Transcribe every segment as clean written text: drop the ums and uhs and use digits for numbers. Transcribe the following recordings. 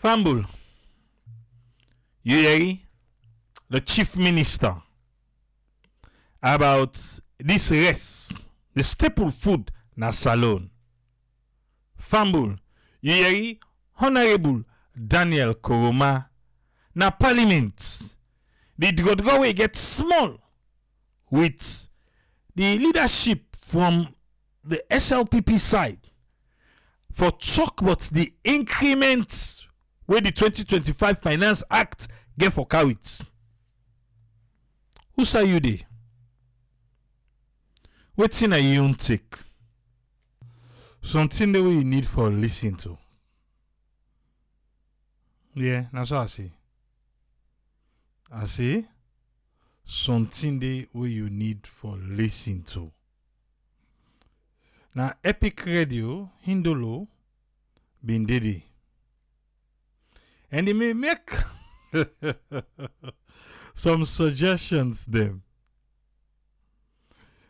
Fumble. You hear the chief minister about this rest, the staple food na salon. Fumble. You hear Honorable Daniel Koroma na Parliament. The Dgodgo will get small with the leadership from the SLPP side for talk about the increments where the 2025 Finance Act get for carries. Who say you there? Wetin are you take? Something that you need for listen to. Yeah, that's what I see. I say something that you need for listen to. Now, Epic Radio, Hindolo, Bindidi. And they may make some suggestions them.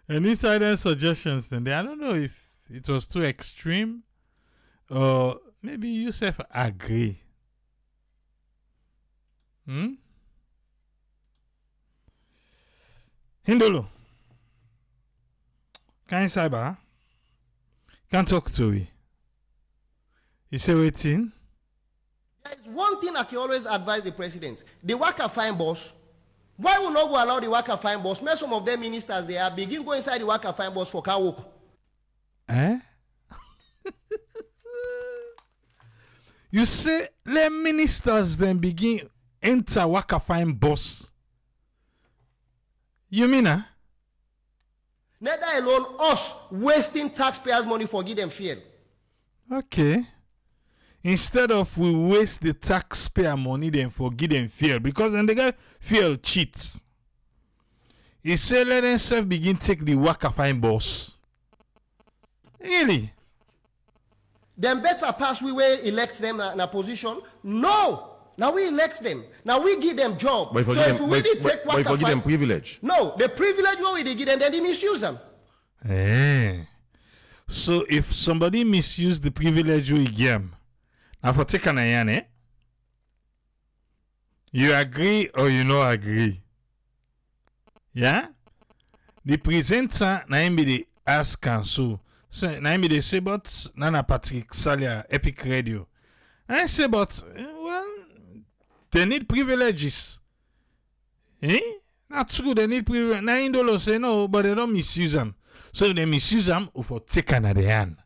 And inside their suggestions then, I don't know if it was too extreme or maybe you self agree. Hindolo. Can cyber? Can talk to me. You say waiting? There is one thing I can always advise the president. The worker fine boss. Why will not go allow the worker fine boss? May some of them ministers they are begin go inside the worker fine boss for car work. Eh? You say let ministers then begin enter worker fine boss. You mean Neither alone us wasting taxpayers' money for give them fuel. Okay. Instead of we waste the taxpayer money then for give them fuel because then they get fuel cheat. He said let themselves begin take the worker fine boss. Really? Them better pass we will elect them in a position. No. Now we elect them. Now we give them job. But so if we really take worker give them privilege. No, the privilege what we give them, then they misuse them. So if somebody misuse the privilege we give them, now for take an iron, you agree or you no agree? Yeah? The presenter na him be the ask council. So na him be the say but Nana Patrick Salia Epic Radio. And I say but well they need privileges. Not true, they need privilege. Now Indolo say no, but they don't misuse them. So they misuse them for take another hand.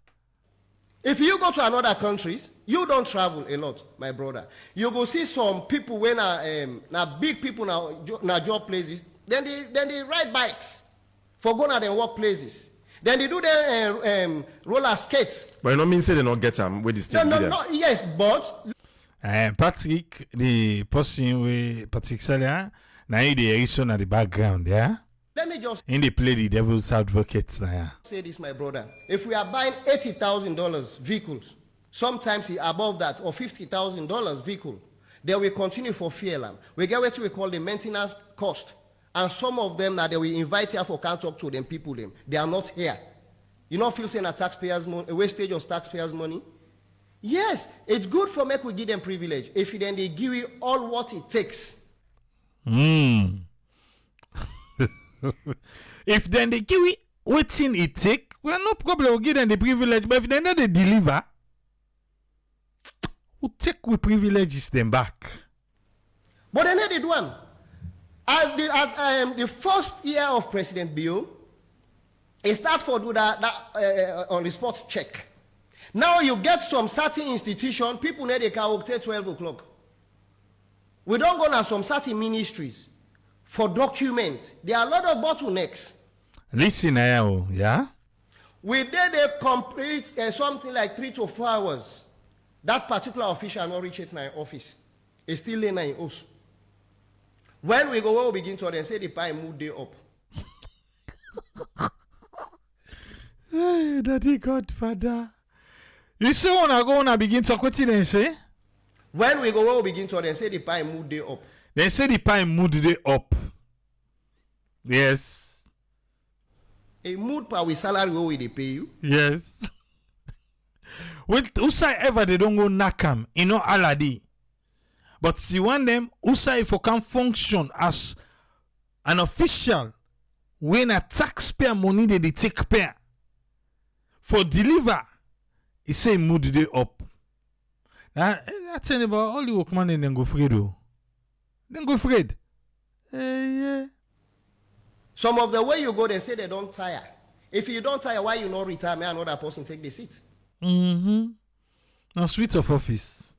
If you go to another countries, you don't travel a lot, my brother. You go see some people when now big people now job places. Then they ride bikes for going to their work places. Then they do their roller skates. But you don't mean say they not get them with the state. No, yes, but Patrick, the person with Patrick Salia, now he the reason at the background, yeah? Let me just in the play the devil's advocates now. Say this, my brother. If we are buying $80,000 vehicles, sometimes above that, or $50,000 vehicle, then we continue for fuel. We get what we call the maintenance cost. And some of them that they will invite here for can't talk to them people them. They are not here. You don't feel saying a taxpayers' money, a wastage of taxpayers' money? Yes, it's good for make we give them privilege. If then they give you all what it takes. If then they give it waiting it take, well, no problem, we'll give them the privilege. But if then they deliver, we'll take with privileges them back. But then they do one. At the first year of President Bio, it starts for do that on the spot check. Now you get some certain institution, people need they can take 12 o'clock. We don't go now some certain ministries for document. There are a lot of bottlenecks. Listen now, yeah? We did a complete something like 3 to 4 hours. That particular official not reach it in our office. It's still in us. When we go, we begin to then say the pie mood day up. Hey, Daddy Godfather. You see when I go and I begin to quit it and say? When we go, we begin to then say the pie mood day up. They say the pie mood day up. Yes. A mood per with salary where they pay you? Yes. With whosoever they don't go knock 'em, you know aladi. But see one them who say if you can function as an official when a taxpayer money they take pay for deliver, he say mood they up. That's about all the workman and then go afraid though. Then go afraid. Yeah. Some of the way you go, they say they don't tire. If you don't tire, why you not retire? May another person take the seat? Now suite of office.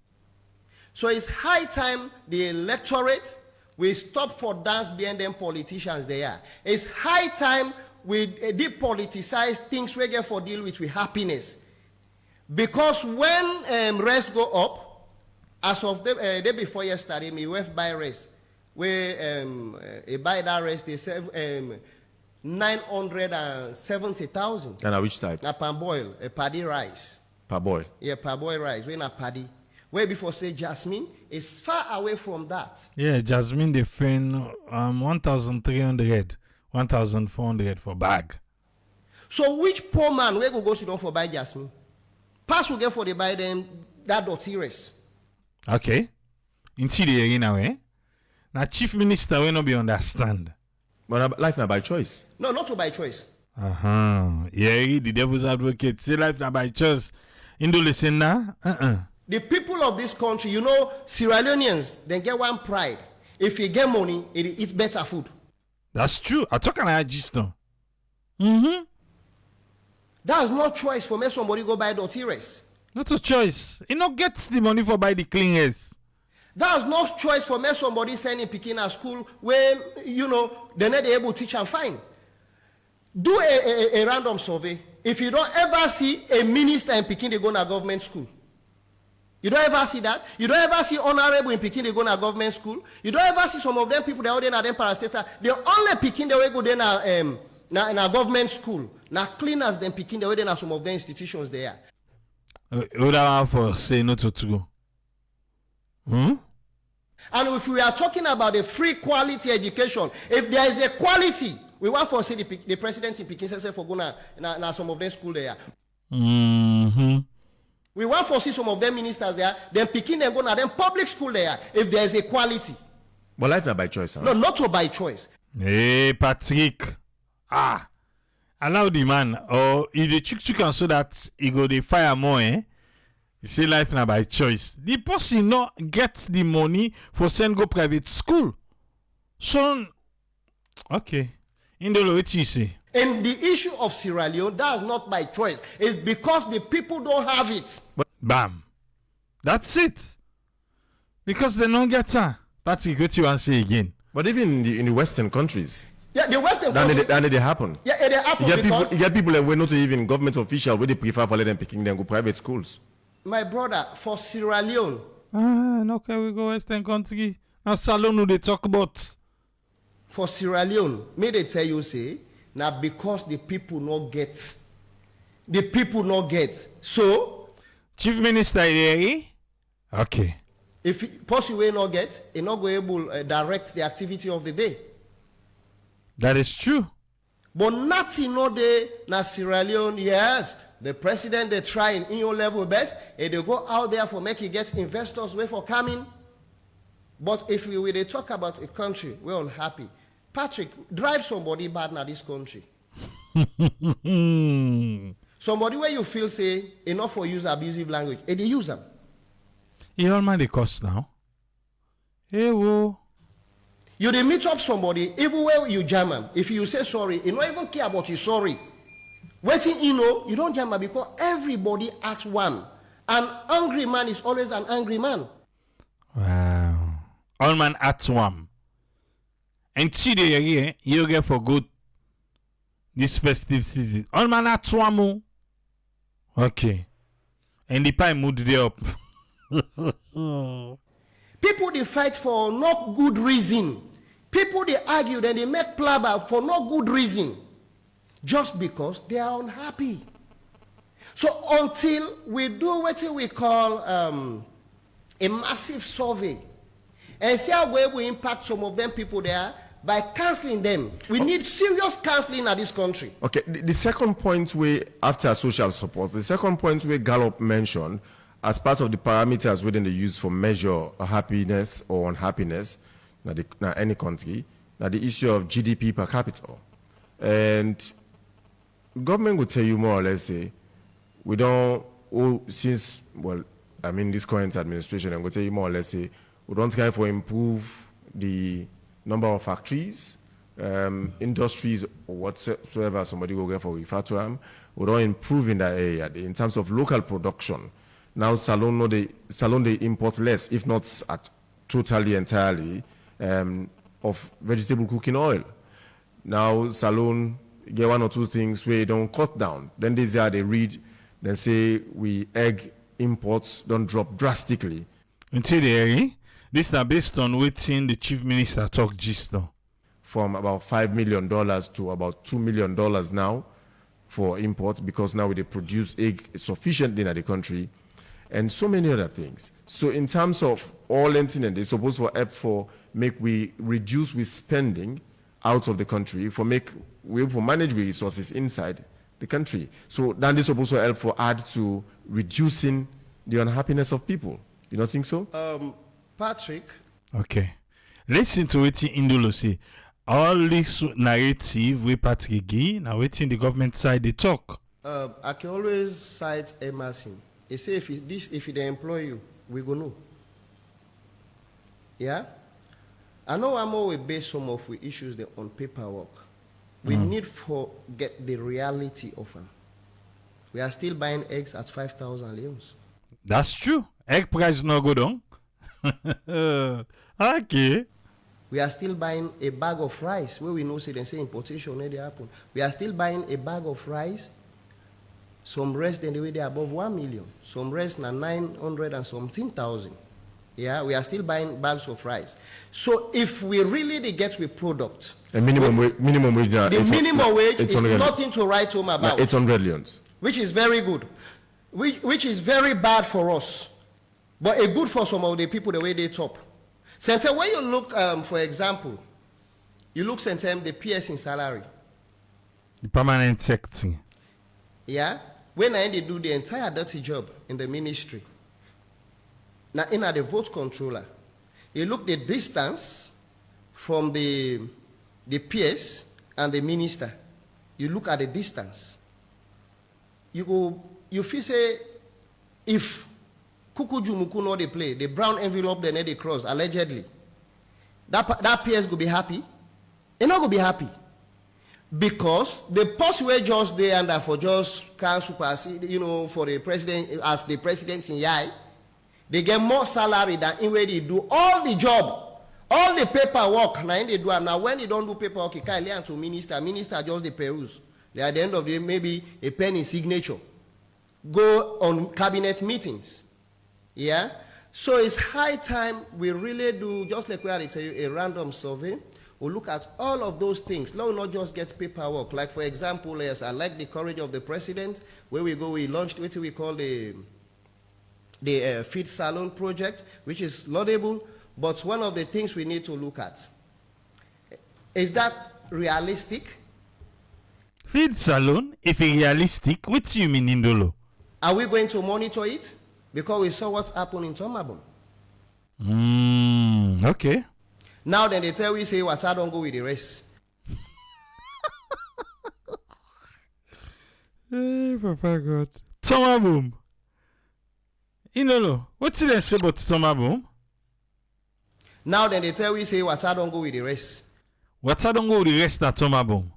So it's high time the electorate will stop for dance behind them politicians they are. It's high time we depoliticize things we get for deal with happiness. Because when rest go up, as of the day before yesterday, me went buy rest. Where buy that rest, they save 970,000. And at which type? Na parboil, a paddy rice. Parboil. Yeah, parboil rice. When a paddy. Where before say Jasmine is far away from that. Yeah, Jasmine they find 1,300, 1,400 for bag. So which poor man where go sit down for buy Jasmine? Pass will get for the buy them that dirty rice. Okay. Into the arena way. Now chief minister will not be understand. But life now by choice. No, not by choice. Yeah, the devil's advocate say life now by choice. Indo listen now. The people of this country, you know, Sierra Leoneans, they get one pride. If you get money, it eats better food. That's true. I talk about just now. That's not choice for me. Somebody go buy dirty rice. Not a choice. He not gets the money for buy the cleaners. That's not choice for me. Somebody sending Pekin at school when, you know, they're not able to teach and find. Do a random survey. If you don't ever see a minister in Pekin, they go to government school. You don't ever see that. You don't ever see honorable in Pekin, they go to government school. You don't ever see some of them people, they are there them parastates. They only Pekin, they will go there in a government school. Now cleaners them Pekin, they will there some of the institutions there. What I for say no to go. And if we are talking about a free quality education, if there is a quality, we want to see the president in Pekin say for going na some of them school there. We want to see some of them ministers there, then Pekin them go na them public school there if there is a quality. But life not by choice, huh? No, not so by choice. Hey, Patrick. Allow the man or if the chuk so that he go the fire more, eh? You say life now by choice. The person not gets the money for send go private school. So, okay. In the what you say. And the issue of Sierra Leone, that's not by choice. It's because the people don't have it. Bam. That's it. Because they don't get that. Patrick, what you want to say again? But even in the Western countries, yeah, the Western countries. That they happen. Yeah, it happen. You get people that were not even government official where they prefer for letting picking them go private schools. My brother, for Sierra Leone. Okay, we go Western country. Now Salon who they talk about. For Sierra Leone, may they tell you say, now because the people not get. The people not get. So Chief Minister there. Okay. If possible not get, he not go able direct the activity of the day. That is true. But nothing no day na Sierra Leone, yes. The president they try in your level best, and they go out there for make you get investors way for coming. But if we they talk about a country, we're unhappy. Patrick, drive somebody bad na this country. Somebody where you feel say enough for use abusive language, and they use them. You all mind the cost now. Hey whoa. You they meet up somebody, even where you jam them. If you say sorry, you don't even care about you sorry. Waiting, you don't jam them because everybody acts one. An angry man is always an angry man. Wow. All man at one. And today you get for good this festive season. All man at one. Okay. And the pie mood they up. People they fight for no good reason. People they argue and they make plabber for no good reason. Just because they are unhappy. So until we do what we call a massive survey and see how well we impact some of them people there by cancelling them. We need serious cancelling at this country. Okay, the second point we after social support, the second point we Gallup mentioned, as part of the parameters within the use for measure happiness or unhappiness, na any country, now the issue of GDP per capita. And government would tell you more or less, say, we don't, since, well, I mean, this current administration, I'm going to tell you more or less, say, we don't try to improve the number of factories, industries, or whatsoever somebody will get for refer to them. We don't improve in that area. In terms of local production, now Salon they import less, if not at totally entirely, of vegetable cooking oil. Now Salon get one or two things where they don't cut down. Then they read, then say we egg imports don't drop drastically. Until the this is based on waiting the chief minister talk just now. From about $5 million to about $2 million now for imports, because now they produce egg sufficiently in the country, and so many other things. So in terms of all incident, they're supposed to help for make we reduce with spending out of the country, for manage resources inside the country. So then they're supposed to help for add to reducing the unhappiness of people. You don't think so? Patrick. Okay. Listen to what Indolo say. All this narrative we Patrick give, now waiting the government side they talk. I can always cite Emerson. He say if they employ you, we go know. Yeah? I know I'm always base some of the issues on paperwork. We need to get the reality of them. We are still buying eggs at 5,000 leones. That's true. Egg price no go down. Okay. We are still buying a bag of rice where we know say they say importation they happen. We are still buying a bag of rice. Some rest in the way they are above 1 million. Some rest na 900 and something thousand. Yeah, we are still buying bags of rice. So if we really get with product, a minimum wage. The minimum wage is nothing to write home about. 800 leons. Which is very good. Which is very bad for us. But a good for some of the people the way they top. Sometimes when you look, for example, you look sometimes the PS in salary. The permanent secretary. Yeah? When they do the entire dirty job in the ministry. Now, in the vote controller, you look the distance from the PS and the minister. You look at the distance. You feel say, if Kukujumuku know they play, the brown envelope they cross, allegedly, that PS will be happy. They're not going to be happy. Because the post were just there and for just can supersede, for the president, as the president in Yai, they get more salary than in where they do all the job, all the paperwork. Now they do. Now when they don't do paperwork, you can't learn to minister just the peruse. They at the end of the day, maybe a pen in signature. Go on cabinet meetings. Yeah? So it's high time we really do, just like we had to tell you, a random survey. We'll look at all of those things. Now, not just get paperwork. Like, for example, yes, I like the courage of the president, where we launched what we call the feed salon project, which is laudable. But one of the things we need to look at, is that realistic? Feed salon, if it's realistic, what do you mean, Indolo? Are we going to monitor it? Because we saw what happened in Tomabon. Okay. Now then they tell we say what I don't go with the rest. Hey, Papa God. Tomabon. Indolo, what did they say about Tomabon? Now then they tell we say what I don't go with the rest. What I don't go with the rest at Tomabon?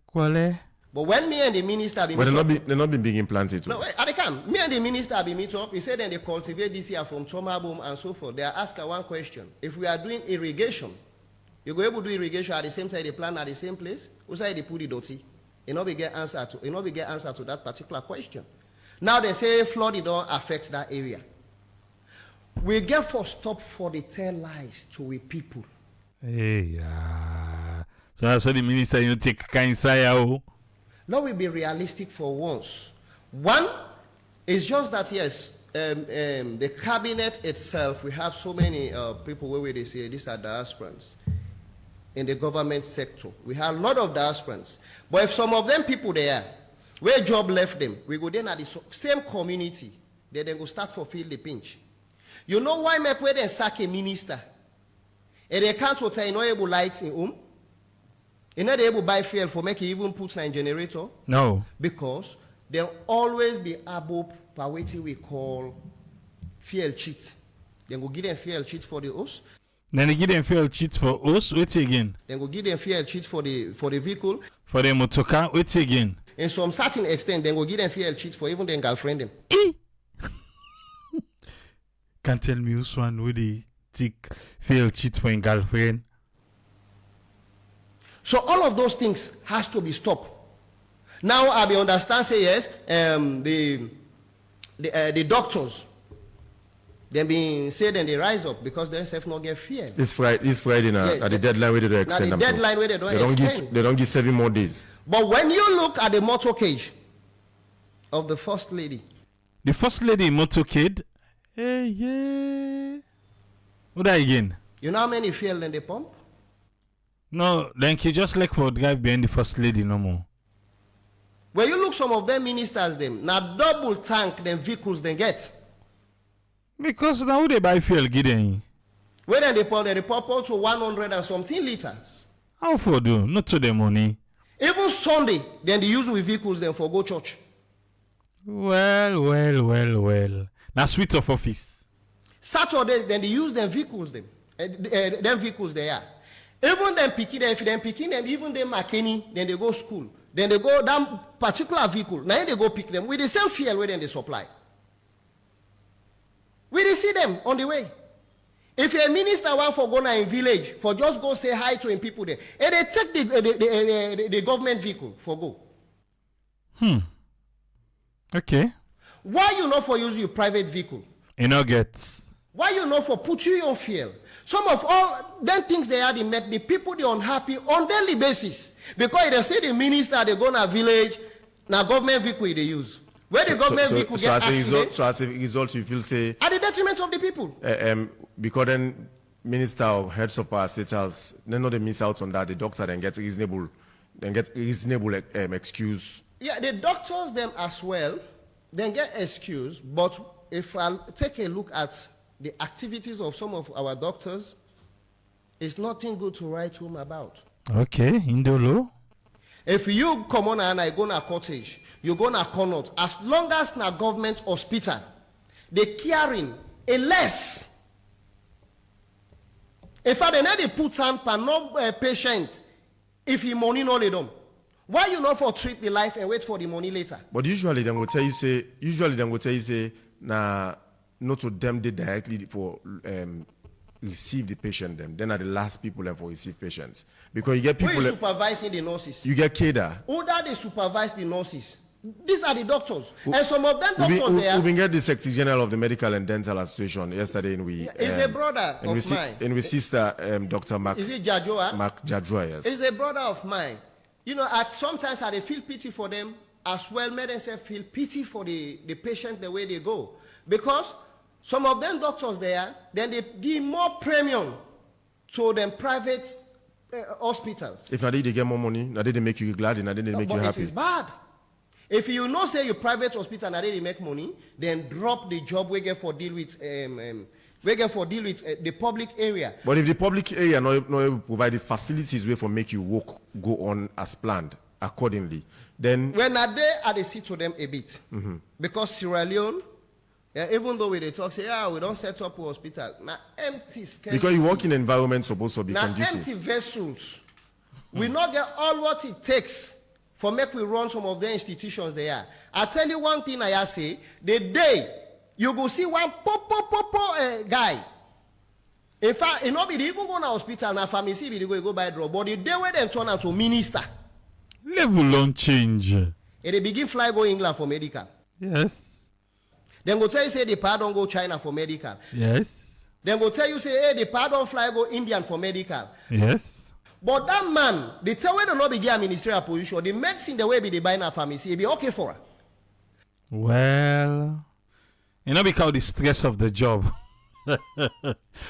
Quale? But when me and the minister be but they're not being implanted. No, they can. Me and the minister be meet up. He said then they cultivate this year from Tomabom and so forth. They ask her one question. If we are doing irrigation, you go able to do irrigation at the same time they plant at the same place? Who say they put the dirty? You know we get answer to that particular question. Now they say flooding don't affect that area. We get for stop for the tell lies to we people. Hey, yeah. So that's why the minister take kind say. Now we be realistic for once. One is just that yes, the cabinet itself, we have so many people where they say these are diasporans in the government sector. We have a lot of diasporans. But if some of them people there, Where job left them, we go then at the same community, then they go start for feel the pinch. You know why make where they sack a minister? And they can't hotel you know able lights in home. You know they able buy fuel for make even put in generator? No. Because they'll always be able for what we call fuel cheat. Then go give them fuel cheat for the host. Then they give them fuel cheat for us. Wait again. Then go give them fuel cheat for the vehicle. For the motorcar. Wait again. In some certain extent, then go give them fuel cheat for even their girlfriend them. Can't tell me who's one with the take fuel cheat for a girlfriend. So all of those things has to be stopped. Now I be understand say yes, the doctors, they been said and they rise up because they self not get fear. This Friday now, at the deadline where they don't extend the them. deadline where they don't extend. They don't give 7 more days. But when you look at the motorcade of the first lady. The first lady in motorcade, hey, yeah. What that again? You know how many fuel in the pump? No, then you just like for drive behind the first lady no more. When you look some of them ministers them, now double tank them vehicles they get. Because now they buy fuel getting. Where then they pump up to 100 and something liters. How for do? Not to the money. Even Sunday, then they use with vehicles then for go church. Well. Now suite of office. Saturday, then they use them vehicles them. Them vehicles they are. Even them picking them, if them picking them, even them McKinney, then they go school. Then they go that particular vehicle. Now they go pick them with the same fuel where then they supply. We dey see them on the way. If a minister want for go na in village, for just go say hi to him people there, and they take the government vehicle for go. Okay. Why you not for use your private vehicle? You know gets. Why you not for put you on fuel? Some of all them things they are, they make the people they unhappy on daily basis. Because they say the minister they go na village, na government vehicle they use. Where the government vehicle get accident. So as a result, you feel say at the detriment of the people. Because then minister or heads of our state house, they know they miss out on that. The doctor then get reasonable excuse. Yeah, the doctors them as well, then get excuse. But if I take a look at the activities of some of our doctors, it's nothing good to write home about. Okay, Indolo. If you come on and I go na cottage, you go na Connaught, as long as na government hospital, they caring a less. In fact, they need to put on per no patient if he money no let them. Why you not for treat the life and wait for the money later? But usually they will tell you say, nah, not to them they directly for receive the patient them. Then are the last people that for receive patients. Because you get people who is supervising the nurses? You get cadre. Who that they supervise the nurses? These are the doctors. And some of them doctors there. We get the Secretary General of the Medical and Dental Association yesterday and we is a brother of mine. And we sister Dr. Mark. Is it Jajua? Mark Jajua, yes. Is a brother of mine. You know, sometimes I feel pity for them as well. May themselves feel pity for the patients the way they go. Because some of them doctors there, then they give more premium to them private hospitals. If not they get more money, now they make you glad, and now they make you happy. It is bad. If you know say your private hospital now they make money, then drop the job we get for deal with the public area. But if the public area not provide the facilities where for make you work go on as planned accordingly, then when are they sit to them a bit. Because Sierra Leone, even though they talk say we don't set up a hospital, now empty skeleton. Because you work in an environment supposed to be now conducive. Empty vessels. We not get all what it takes for make we run some of the institutions there. I tell you one thing I say, the day you go see one guy. In fact, it not be even go to hospital now pharmacy they go buy drug, but the day where they turn out to minister. Level on change. And they begin fly go England for medical. Yes. Then go tell you say the part don't go China for medical. Yes. Then go tell you say hey the part don't fly go Indian for medical. Yes. But that man, they tell whether or not be get a ministerial position, the medicine the way be they buy in a pharmacy, it be okay for her. Well, you know, because the stress of the job.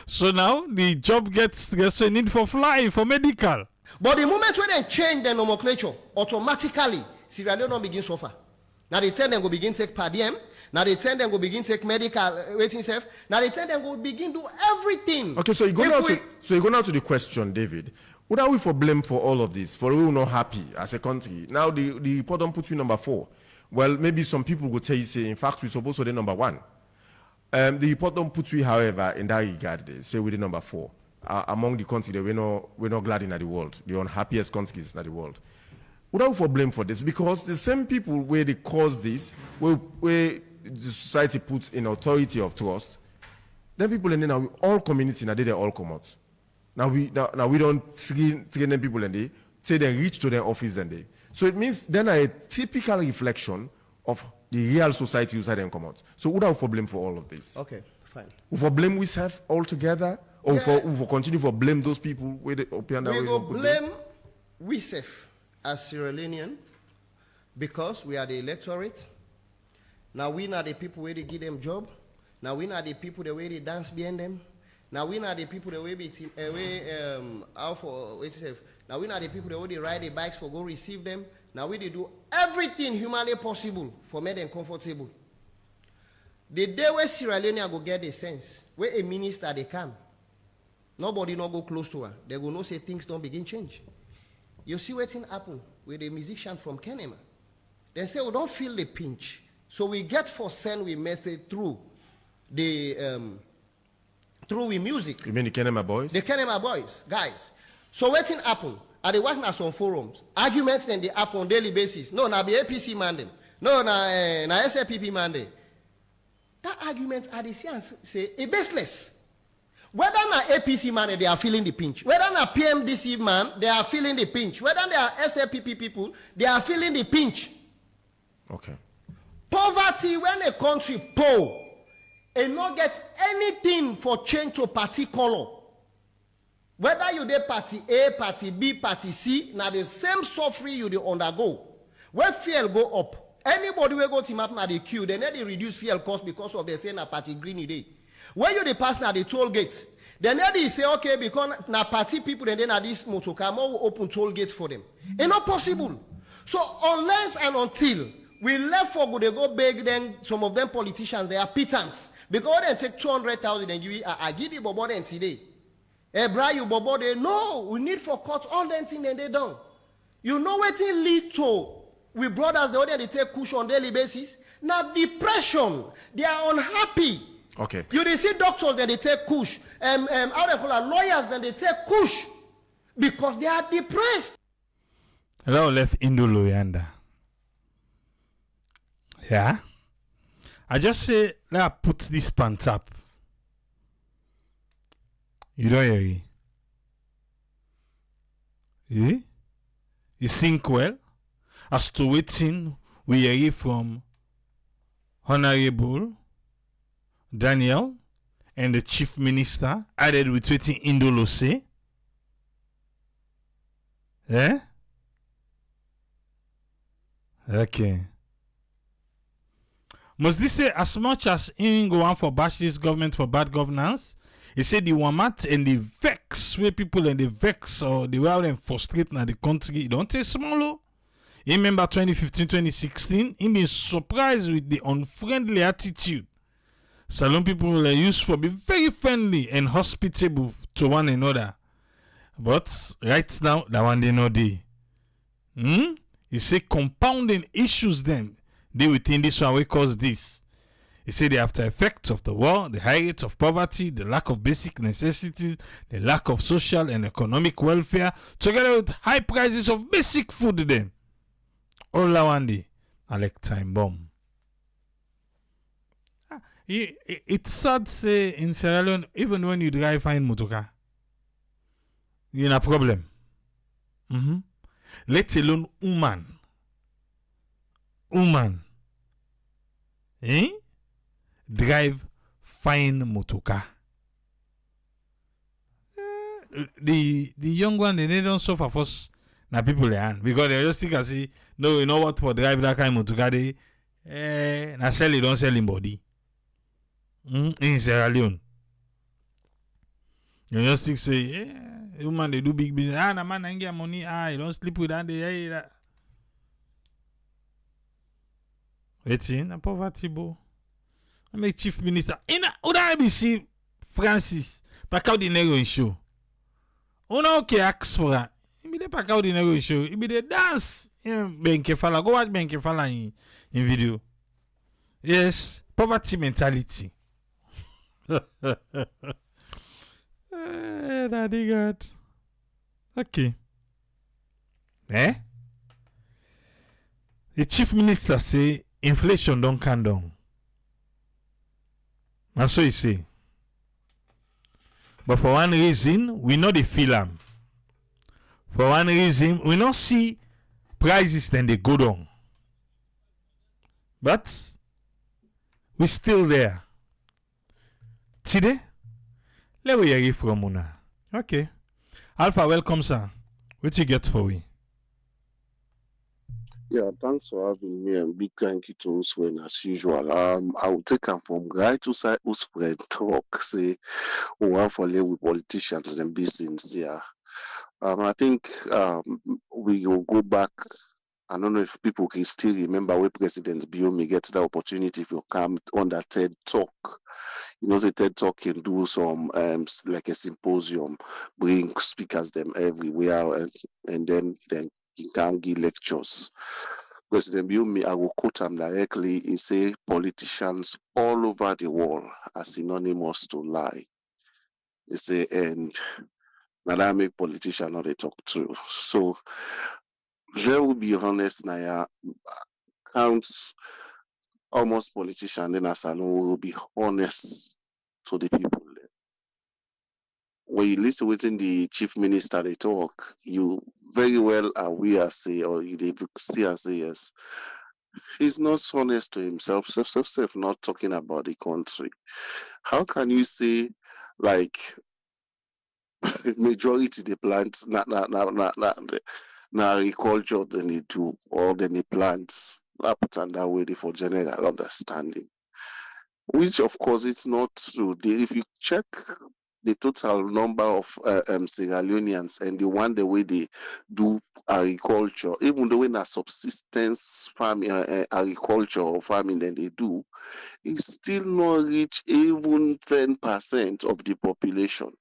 So now the job gets stressed, so you need for fly, for medical. But the moment when they change the nomenclature, automatically Sierra Leone don't begin suffer. Now they tell them go begin take per diem. Now they tell them go begin take medical waiting self. Now they tell them go begin do everything. Okay, so you go now to the question, David. What are we for blame for all of this? For we not happy as a country. Now the report don't put you number 4. Well, maybe some people will tell you, say, in fact, we're supposed to be number 1. The report don't put you, however, in that regard, they say we're the number 4. Among the countries that we're not glad in the world, the unhappiest countries in the world. What are we for blame for this? Because the same people where they cause this, where the society puts in authority of trust, then people and then all community now they all come out. Now we don't train them people and they say they reach to their office and they. So it means then a typical reflection of the real society inside them come out. So what are we for blame for all of this? Okay, fine. We for blame we self altogether, or we for continue for blame those people where they open that we way. go blame we self as Sierra Leonean because we are the electorate. Now we are the people where they give them job. Now we are the people the way they dance behind them. Now we are the people the way now we are the people the way they ride the bikes for go receive them. Now we they do everything humanly possible for make them comfortable. The day where Sierra Leone go get the sense, where a minister they come, nobody not go close to her. They will not say things don't begin change. You see what's happen with a musician from Kenema. They say we don't feel the pinch. So we get for send we message through the through we music. You mean the Kenema boys? The Kenema boys, guys. So what's happen? Are they working on some forums? Arguments then they happen on daily basis. No, na be APC mandem. No, na SLPP mandem. That argument are the say a baseless. Whether na APC man they are feeling the pinch. Whether na PMDC man they are feeling the pinch. Whether they are SLPP people they are feeling the pinch. Okay. Poverty when a country poor and not get anything for change to party color. Whether you dey party A, party B, party C, now the same suffering you dey undergo. When fuel go up, anybody will go to map na the queue, then they reduce fuel cost because of the say na party green day. When you dey pass na the toll gate, then they say okay because na party people then na this motorcar more will open toll gates for them. It's not possible. So unless and until we left for good, they go beg then some of them politicians they are pittance because they take 200,000 and give I give you bobo then today. Bra you bobo they no we need for cut all them thing and they don't. You know what it lead to with brothers the other they take push on daily basis. Now depression, they are unhappy. Okay. You they see doctors that they take kush, how they call it, lawyers then they take kush because they are depressed. Hello, left Indo Loyanda. Yeah. I just say let I put this pants up. You don't hear it? Eh? You think well? As to waiting, we hear from Honorable Daniel and the Chief Minister added with waiting Indolo say. Eh? Okay. Must this say as much as in go on for bash this government for bad governance? He said the wamat and the vex where people and the vex or the way them frustrate na the country don't take small. He remember 2015-2016, he been surprised with the unfriendly attitude Salon people are used for be very friendly and hospitable to one another. But right now, that one they know they. He say compounding issues them they within this one will cause this. He say the after effects of the war, the high rates of poverty, the lack of basic necessities, the lack of social and economic welfare, together with high prices of basic food then. All that one day, I like time bomb. It's sad to say in Sierra Leone, even when you drive fine motorcar, you're in a problem. Let alone woman. Drive fine motorcar. The young one, they don't suffer first. Now people they hand because they just think I say, no, you know what for drive that kind of motorcar they now sell it, don't sell in body. In Sierra Leone. You just think say, woman they do big business. The man ain't get money. You don't sleep with that. Wetin na poverty bo. I make chief minister. Una ABC Francis. Paka dinero in show. Una okay ask for her. Ibi de paka dinero in show. Ibi de dance. Benke Fala. Go watch Benke Fala in video. Yes. Poverty mentality. Daddy God. Okay. The chief minister say inflation don't come down. And so he say. But for one reason, we know the feel am. For one reason, we not see prices then they go down. But we still there. Today, let me hear from Una. Okay. Alpha, welcome, sir. What you get for we? Yeah, thanks for having me, and big thank you to Uswen as usual. I will take them from right to side Uswen talk, say, one for lay with politicians and be sincere. I think we will go back. I don't know if people can still remember where President Biomi gets the opportunity to come on that TED Talk. You know, the TED Talk can do some like a symposium, bring speakers them everywhere, and then he can give lectures. President Biomi, I will quote him directly. He say politicians all over the world are synonymous to lie. He say, and now that make politicians not they talk true. So let will be honest, Naya counts almost politician then as alone will be honest to the people. When you listen within the chief minister they talk, you very well aware say or you see and say yes. He's not honest to himself, self, not talking about the country. How can you say like majority they plant na agriculture than they do or than they plant? I put on that way for general understanding. Which of course it's not true. If you check the total number of Sierra Leoneans and the way they do agriculture, even though in a subsistence farming, agriculture or farming that they do, it still not reach even 10% of the population.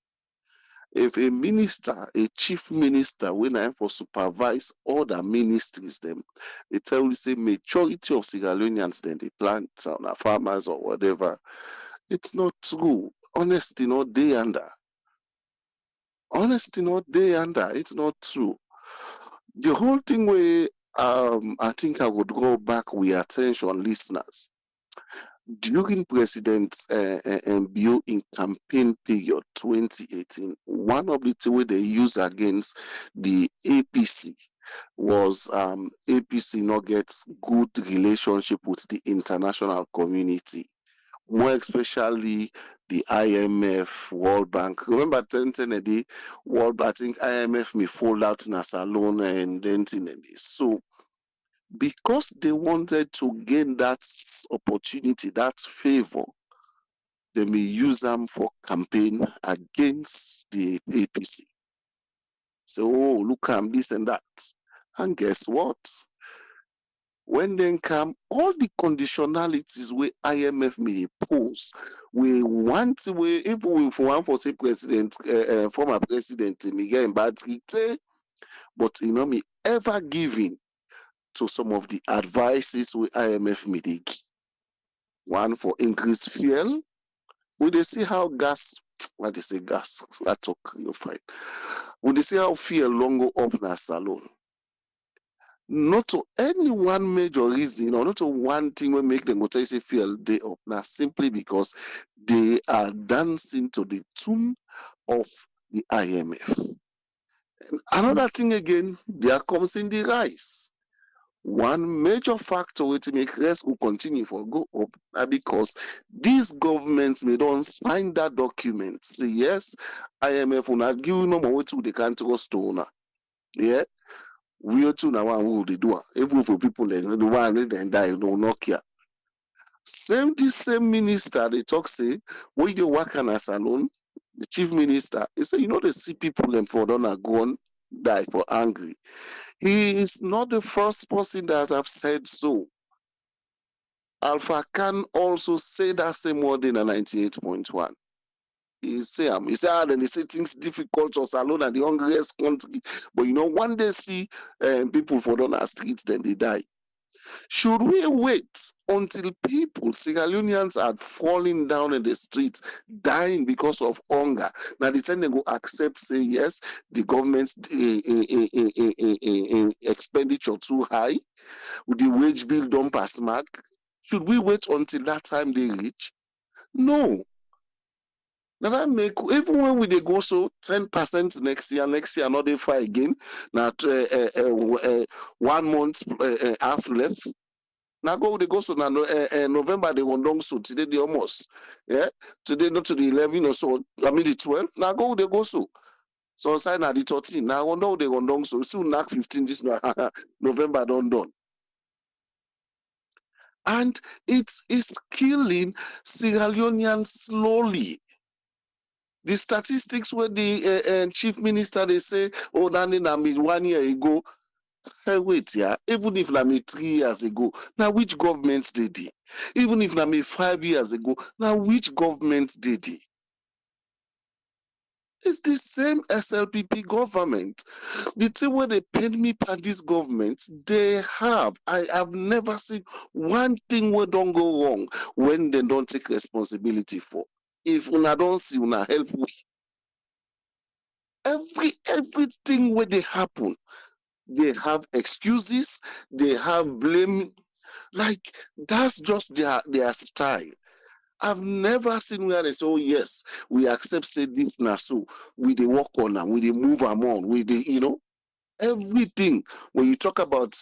If a minister, a chief minister, when I for supervise all the ministries, them, they tell you say majority of Sierra Leoneans then they plant on farmers or whatever. It's not true. Honesty not day under. Honesty not day under. It's not true. The whole thing where I think I would go back with attention, listeners. During President Bio in campaign period 2018, one of the things they used against the APC was APC not gets good relationship with the international community, more especially the IMF, World Bank. Remember, 10 a day, World Bank, I think IMF may fall out in a salon and then so because they wanted to gain that opportunity, that favor, they may use them for campaign against the APC. So, look at this and that. And guess what? When then come all the conditionalities where IMF may pose, we want we even if one for say president, former president Miguel Mbadrite, but you know me ever giving to some of the advices we IMF may give. One for increased fuel. We they see how gas, what they say gas, I talk you find. We they see how fuel long go up na salon. Not to any one major reason or not to one thing will make them go say fuel day up now simply because they are dancing to the tune of the IMF. And another thing again, there comes in the rise. One major factor to make risk will continue for go up because these governments may don't sign that document. Say yes, IMF will not give you no more to the country stone. Yeah, we are too now one who they do. Even for people that the one they die, no not care. This same minister they talk say when you work as alone, the chief minister, he say you know they see people them for don't go on die for angry. He is not the first person that have said so. Alpha Khan also say that same word in a 98.1. He say, then they say things difficult or alone and the hungriest country. But when they see people for on our streets, then they die. Should we wait until people, Sierra Leoneans, are falling down in the streets, dying because of hunger? Now, the time they go accept, say, yes, the government's expenditure too high, with the wage bill don't pass mark. Should we wait until that time they reach? No. Now that make even when we they go so 10% next year not they far again. Now 1 month half left. Now go they go so now November they go down so today they almost today not to the 11 or so I mean the 12. Now go they go so. So sign at the 13. Now no they go down so soon knock 15 this November done. And it's killing Sierra Leoneans slowly. The statistics where the chief minister they say, oh, that na me 1 year ago. Hey, wait, yeah. Even if na me 3 years ago, now which government did it? Even if na me 5 years ago, now which government did it? It's the same SLPP government. The thing where they paid me by this government, they have. I have never seen one thing where don't go wrong when they don't take responsibility for. If una don't see, una help we. Everything where they happen, they have excuses, they have blame. Like that's just their style. I've never seen where they say, oh yes, we accept say this now, so we they work on them, we they move them on, we they everything. When you talk about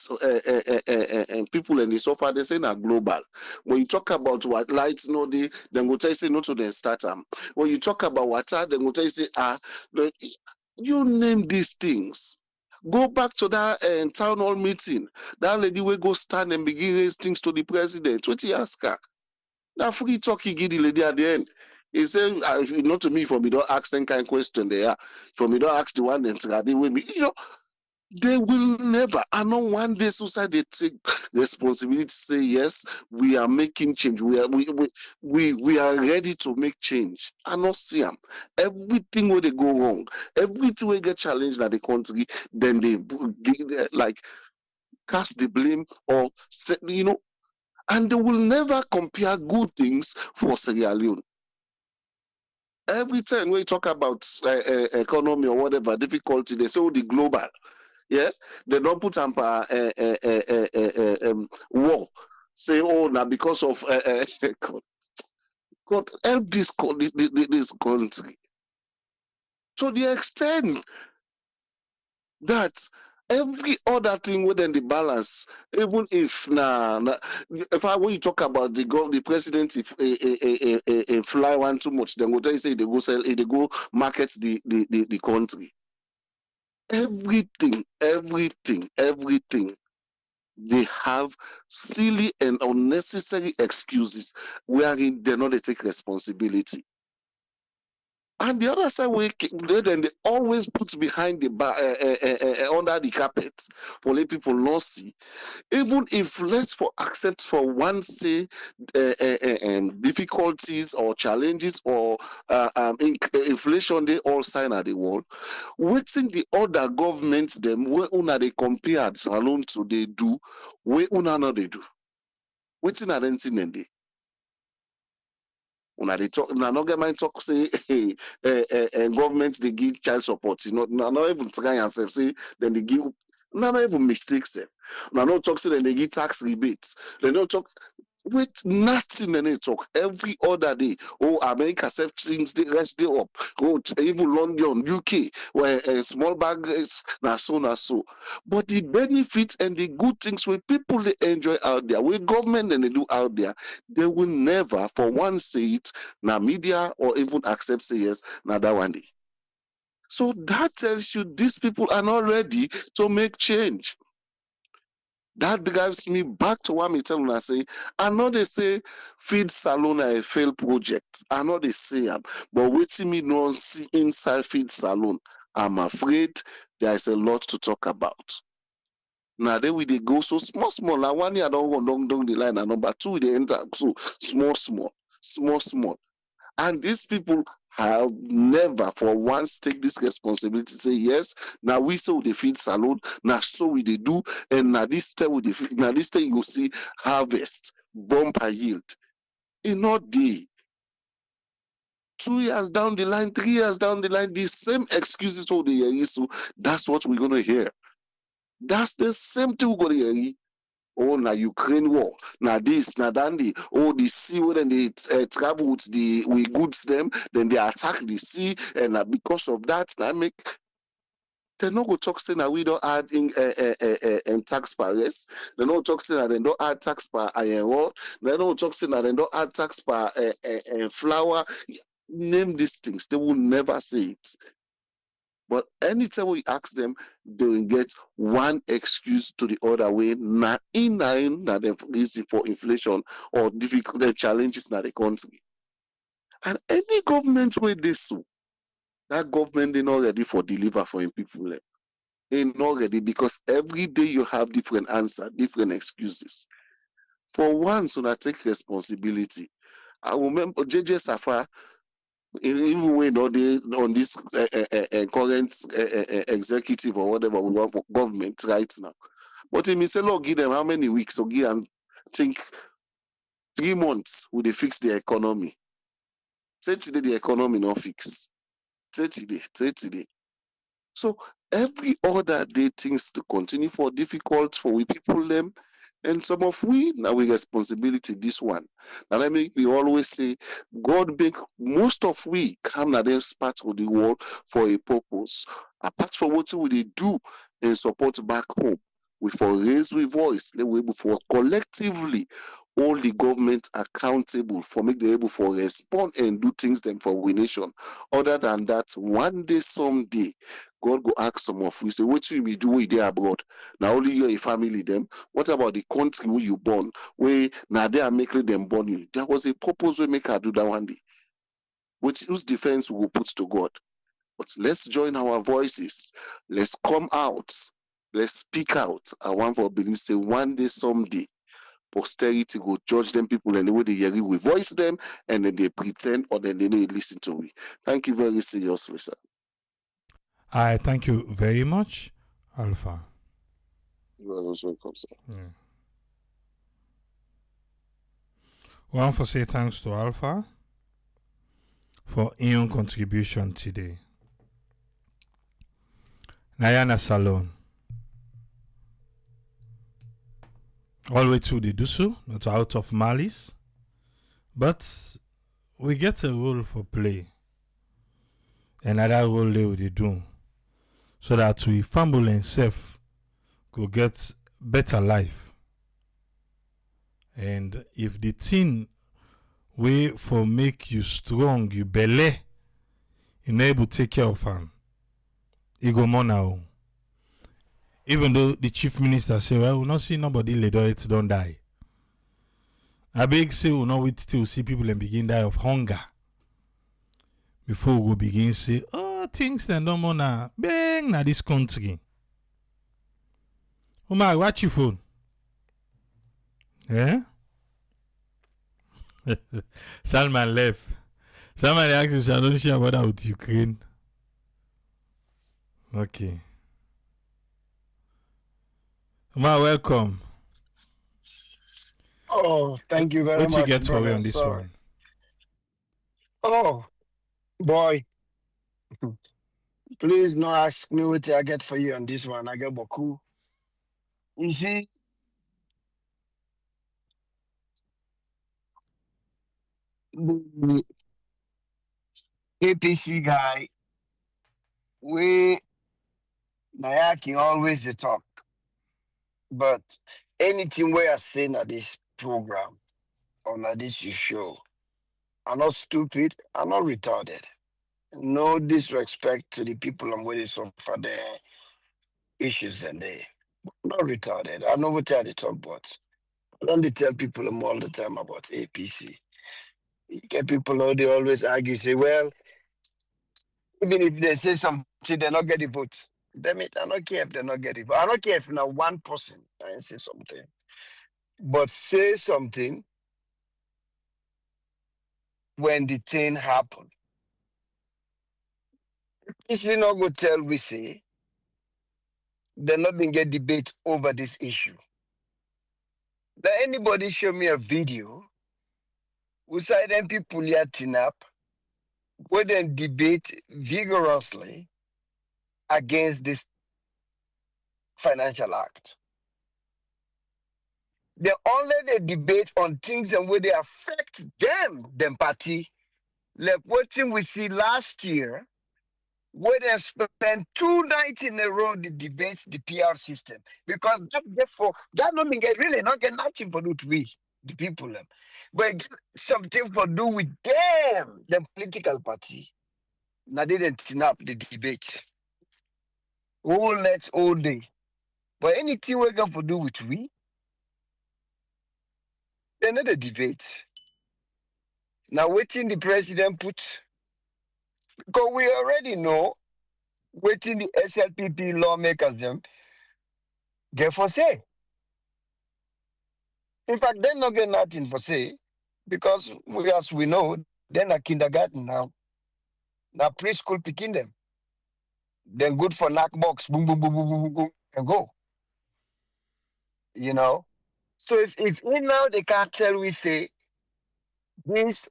people and they suffer, they say na global. When you talk about what lights no they then go tell you say no to the start them. When you talk about water, then go tell you say you name these things. Go back to that town hall meeting. That lady will go stand and begin raise things to the president. What he ask her? Now free talk he give the lady at the end. He said, not to me for me don't ask them kind of question there. For me don't ask the one that they with me. They will never. I know one day society take responsibility to say yes, we are making change. We are ready to make change. I not see them. Everything where they go wrong, everything where get challenged at the country, then they like cast the blame or and they will never compare good things for Sierra Leone. Every time we talk about economy or whatever difficulty, they say, oh, the global. Yeah, they don't put up war. Say, oh, now because of God help this country to the extent that every other thing within the balance, even if if I when you talk about the president if fly one too much, then what they say they go sell, they go market the country. Everything. They have silly and unnecessary excuses wherein they not they take responsibility. And the other side, then they always put behind the under the carpet for let people not see. Even if let's for accept for one say difficulties or challenges or inflation, they all sign at the wall. Waiting the other governments them where una they compare alone to they do, where una not they do. Waiting at anything and they. Una they talk, una not get mind talk say governments they give child support. Not even try and say then they give. Not even mistakes. Una not talk say then they give tax rebates. They don't talk. With nothing and they talk every other day. Oh, America self things the rest day up. Oh, even London, UK, where a small bag is so. But the benefits and the good things where people they enjoy out there, where government and they do out there, they will never for one say it, now media or even accept say yes, now that one day. So that tells you these people are not ready to make change. That drives me back to what me tell when I say, I know they say feed salon a failed project. I know they say but waiting me no see inside feed salon. I'm afraid there is a lot to talk about. Now then we they go so small, small. Now 1 year I don't go down the line, and number two they enter so small, small, small, small. And these people have never for once take this responsibility to say yes. Now we so they feed salon, now so we they do, and now this time we they now this time you see harvest, bumper yield. In not day. 2 years down the line, 3 years down the line, the same excuses all the year. So that's what we're gonna hear. That's the same thing we're gonna hear. Oh, now Ukraine war, now this, now dandy. Oh, the sea when they travel with the with goods them, then they attack the sea, and because of that, now make they no go talk say now we don't add in tax per rest. They no talk say that they don't add tax per iron ore. They no talk say that they don't add tax per flour. Name these things, they will never say it. But anytime we ask them, they will get one excuse to the other way. Na in that they reason for inflation or difficult challenges in the country. And any government where they so, that government they not ready for deliver for im people. They not ready because every day you have different answer, different excuses. For once, when I take responsibility, I remember JJ Safar, even when they on this current executive or whatever we want for government right now. But he may say, Lord, give them how many weeks? Or give them, think 3 months will they fix the economy. Say today the economy not fix. Say today. So every other day things to continue for difficult for we people them. And some of we now we responsibility this one. And I mean we always say God make most of we come na them part of the world for a purpose. Apart from what we they do and support back home, we for raise we voice, we able for collectively hold the government accountable for make them able for respond and do things them for we nation. Other than that, one day, someday, God go ask some of we say, what you me do we there abroad? Now only you a family them. What about the country where you born? Where now they are making them born you. There was a purpose we make her do that one day. Which whose defense we will put to God. But let's join our voices. Let's come out. Let's speak out. I want for believe say one day, someday, posterity will judge them people and the way they hear it, we voice them and then they pretend or then they don't listen to me. Thank you very seriously, sir. I thank you very much, Alpha. You are also welcome, sir. Yeah. We want to say thanks to Alpha for your contribution today. Nayana Salon. Always through the do so, not out of malice. But we get a role for play. Another role they will do. So that we fumble and safe could get better life. And if the thing way for make you strong, you belly, you know able to take care of him. He go more now. Even though the chief minister say, well, we not see nobody later it don't die. I beg say we not wait till see people and begin die of hunger. Before we go begin say, oh, things that don't wanna bang na this country. Omar, watch your phone. Eh? Salman left. Salman asked if I don't share about that with Ukraine. Okay. Omar, welcome. Oh, thank you very What much. you get for brother. me on this Sorry. one? Oh, boy. Please no ask me what I get for you on this one. I get Boku. You see, the APC guy, we Nayaki always the talk. But anything we are saying at this program or at this show, I'm not stupid, I'm not retarded. No disrespect to the people I'm waiting for their issues and they not retarded. I know what they talk about. I don't tell people all the time about APC. You get people how they always argue, say, well, even if they say something, they not get the vote. Damn it, I don't care if they not get it. I don't care if not one person and say something. But say something when the thing happen. This is not go tell we say they're not been get debate over this issue. Now anybody show me a video who say them people here tin up, where then debate vigorously against this financial act. They only they debate on things and where they affect them party. Like what thing we see last year, where they spent 2 nights in a row to debate the PR system. Because that therefore that not mean get really not get nothing for do to we, the people them. But get something for do with them, the political party. Now they didn't turn up the debate. All night, all day. But anything we got for do with we, they not a debate. Now waiting the president put, because we already know waiting the SLPP lawmakers them get for say. In fact, they're not get nothing for say because we, as we know, they're not kindergarten now. Now preschool picking them. Then good for knock box, boom, boom, boom, boom, boom, boom, boom, and go. You know. So if we now they can't tell we say this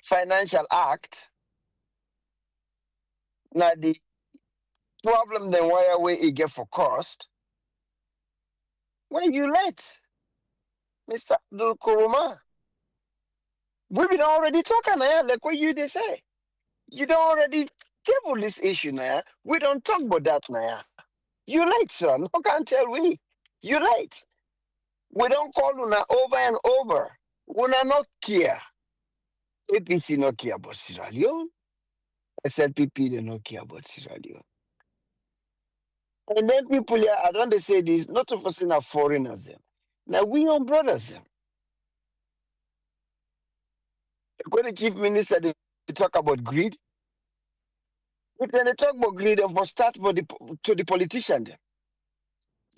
financial act, now the problem then why away it get for cost, when you let Mr. Abdul Kuruma. We've been already talking now, like what you they say. You don't already table this issue now. We don't talk about that now. You late, son. How can tell we? You late. We don't call Una over and over. Una not care. APC not care about Sierra Leone. SLPP they not care about Sierra Leone. And then people here, I don't they say this, not of us in our foreigners them. Now we own brothers them. When the chief minister they talk about greed, if they talk about greed, they must start for to the politician then.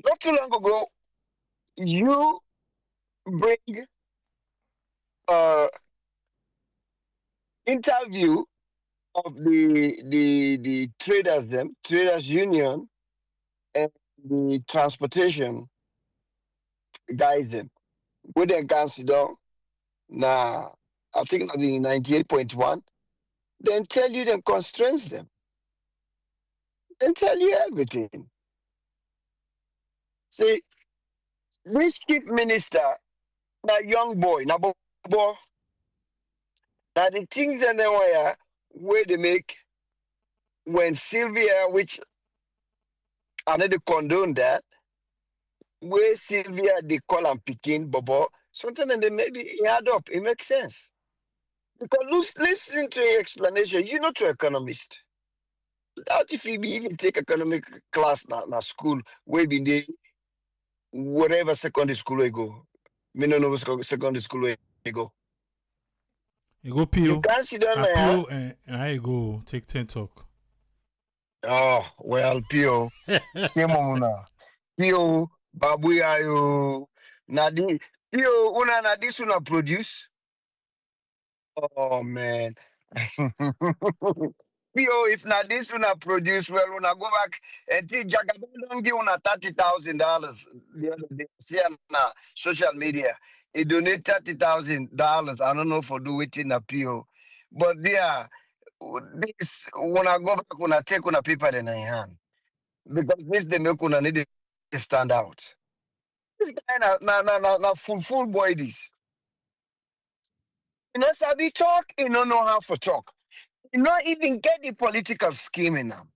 Not too long ago, you bring uh interview of the traders them, traders union and the transportation guys them. Where they can sit down now, I think that in 98.1, then tell you them constraints them. Then tell you everything. See, this chief minister, now young boy, now boy, now the things that they where they make when Sylvia, which I need to condone that, where Sylvia they call and Pekin Bobo, sometimes they maybe it add up, it makes sense. Because listen to your explanation, you're not an economist. How if you even take economic class na school, where been there, whatever secondary school we go, me no know secondary school we go. You go You Pio. can't sit down Na there. Pio and I go take 10 talk. Oh, well, Pio, same on Pio, Babuya, yo, Nadi, Pio, una na this una produce. Oh man. Pio, if not this una produce, well, una go back and think Jagaba don't give una $30,000 the other day. See na social media. He donate $30,000. I don't know for do it in a Pio. But yeah, this when I go back, when I take on a paper in my hand. Because this they make una need to stand out. This guy na full boy this. You know, Sabi talk, you don't know how to talk. You not even get the political scheme in them.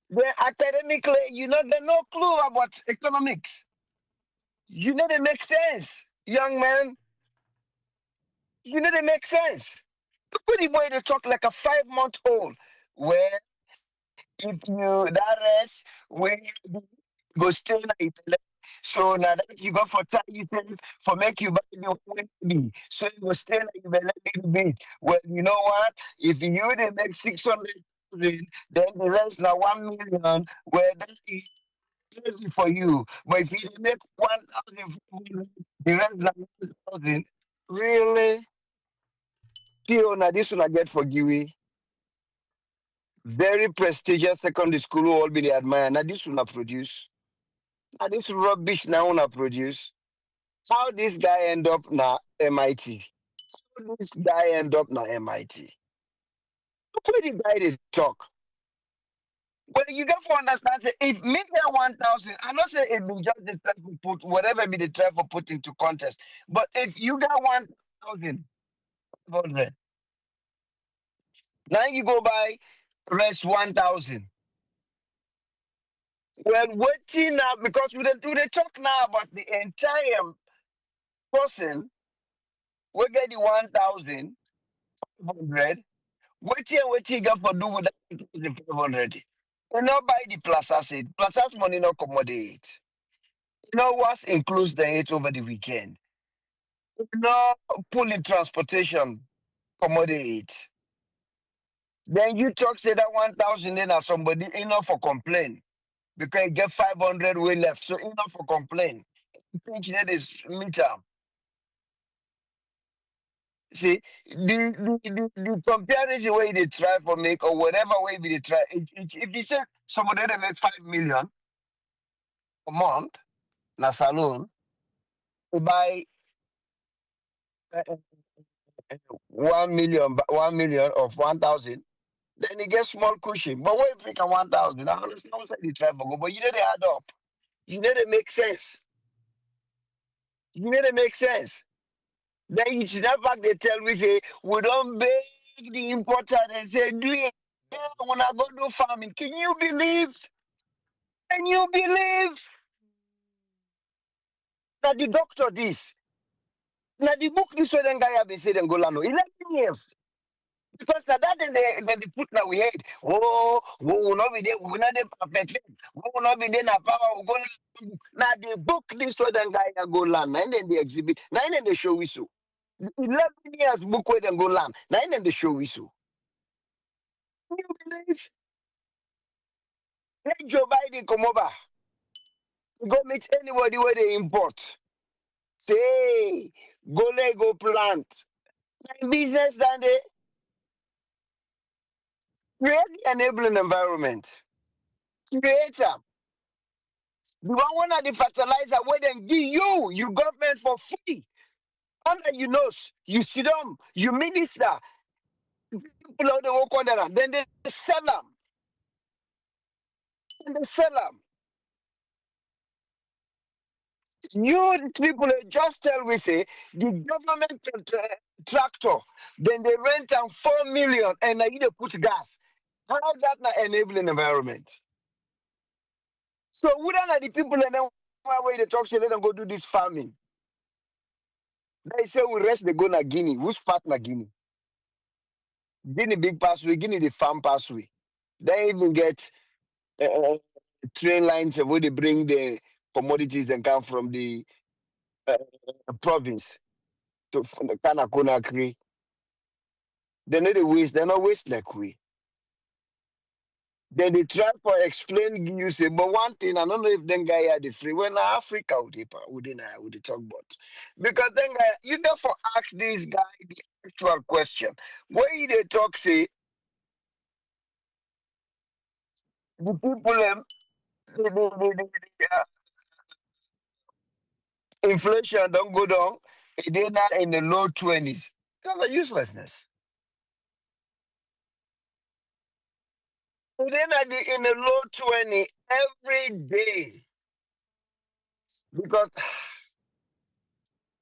Where academically, you know, they no clue about economics. You know they make sense, young man. You know they make sense. Look at the way they talk like a 5-month-old. Where if you that rest, where you go stay like so now that you go for time yourself for make you buy the baby. So you go stay like you a little bit. Well, you know what? If you they make 600 1,000, then the rest now 1 million, where that is easy for you. But if you make 1,000, the rest now 1,000, really? Pio, now this one I get for Giwi. Very prestigious secondary school who all be admire. Now this one I produce. Now this rubbish now one I produce. How this guy end up na MIT? How this guy end up na MIT? Look where the guy they talk. Well, you got to understand that if me get 1,000, I not say it be just the try for put whatever be the try for put into contest. But if you got 1,000, now you go buy rest 1,000. Well, waiting now because we talk now about the entire person. We get the 1,500. Waiting you got for do with that 1,500. You know buy the plus asset. Plus asset money not accommodate. You know what's includes the it over the weekend. You know pulling transportation accommodate. Then you talk say that 1,000 in somebody enough for complain because you get 500 way left, so enough for complain. Think that is meter. See the comparison way they try for make or whatever way they try. If you say somebody they make 5 million a month, na saloon, you buy 1 million of 1,000, then you get small cushion. But what if you can 1,000? I understand what they try for go, but you need to add up. You need to make sense. You need to make sense. Then you should not back they tell me say we don't beg the importer and say do it. Yeah, when I go do farming, can you believe? Can you believe? Now the doctor this. Now the book this way then guy have been saying go land 11 years. Because now that then they put now we head. Oh, we will not be there, we will not be perfect. We will not be there now power. We go now the book this way then guy go land. And then they exhibit. Now then they show we so. 11 years book where then go land. Now then they show we so. Can you believe? Let Joe Biden come over. Go meet anybody where they import. Say, hey, go plant. Business than they create the enabling environment. Create them. The one of the fertilizer where then give you government for free. Under your nose, you sit down, you minister, people out the work on them, then they sell them. And they sell them. You people just tell we say the government tractor, then they rent them 4 million and now you dey put gas. How that not enabling environment? So wouldn't the people and then way they talk say let them go do this farming? They say we rest they go na Guinea. Who's part na Guinea? Guinea big pathway, Guinea the farm pathway. They even get train lines where they bring the commodities and come from the province to the Kanakuna. They need to waste, they're not waste like we. Then they try to explain you say, but one thing, I don't know if then guy had the free when Africa would they talk about. Because then guy, you therefore ask this guy the actual question. Where they talk say the people inflation don't go down, they're not in the low 20s. That's a uselessness. They're not in the low 20 every day. Because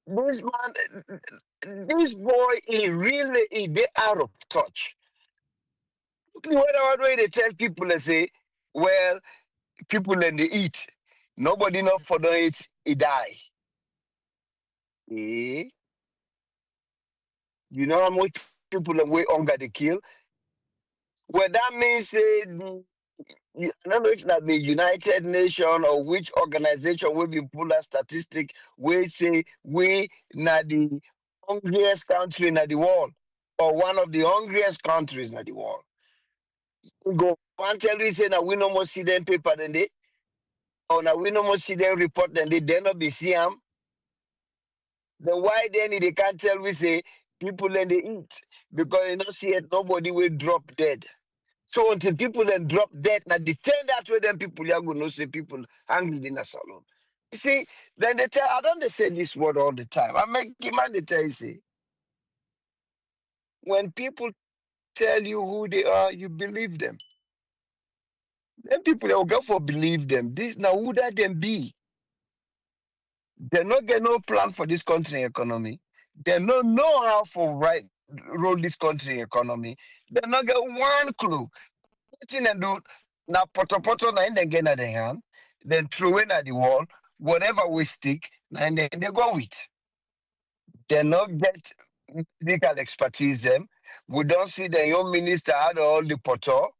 this man, this boy, they out of touch. Whatever way they tell people, they say, well, people and they eat. Nobody know for don't eat, he die. Eh? You know how much people and way hunger they kill? Well, that means I don't know if that be United Nations or which organization will be pull a statistic where say we na the hungriest country in the world or one of the hungriest countries in the world. Go one tell you say now we no more see them paper than they, or now we no more see them report than they not be see them. Then why then they can't tell we say people then they eat because you know see it nobody will drop dead. So until people then drop dead, now they turn that way, then people are going to say people hungry in a salon. You see, then they tell, I don't they say this word all the time. I make man they tell you, say, when people tell you who they are, you believe them. Then people they will go for believe them. This now who that them be? They not get no plan for this country economy. They not know how for right roll this country economy. They not get one clue. Thing and do now poto na in then get at the hand, then throw in at the wall, whatever we stick, and then they go with. They not get medical expertise them. We don't see the young minister had all the poto.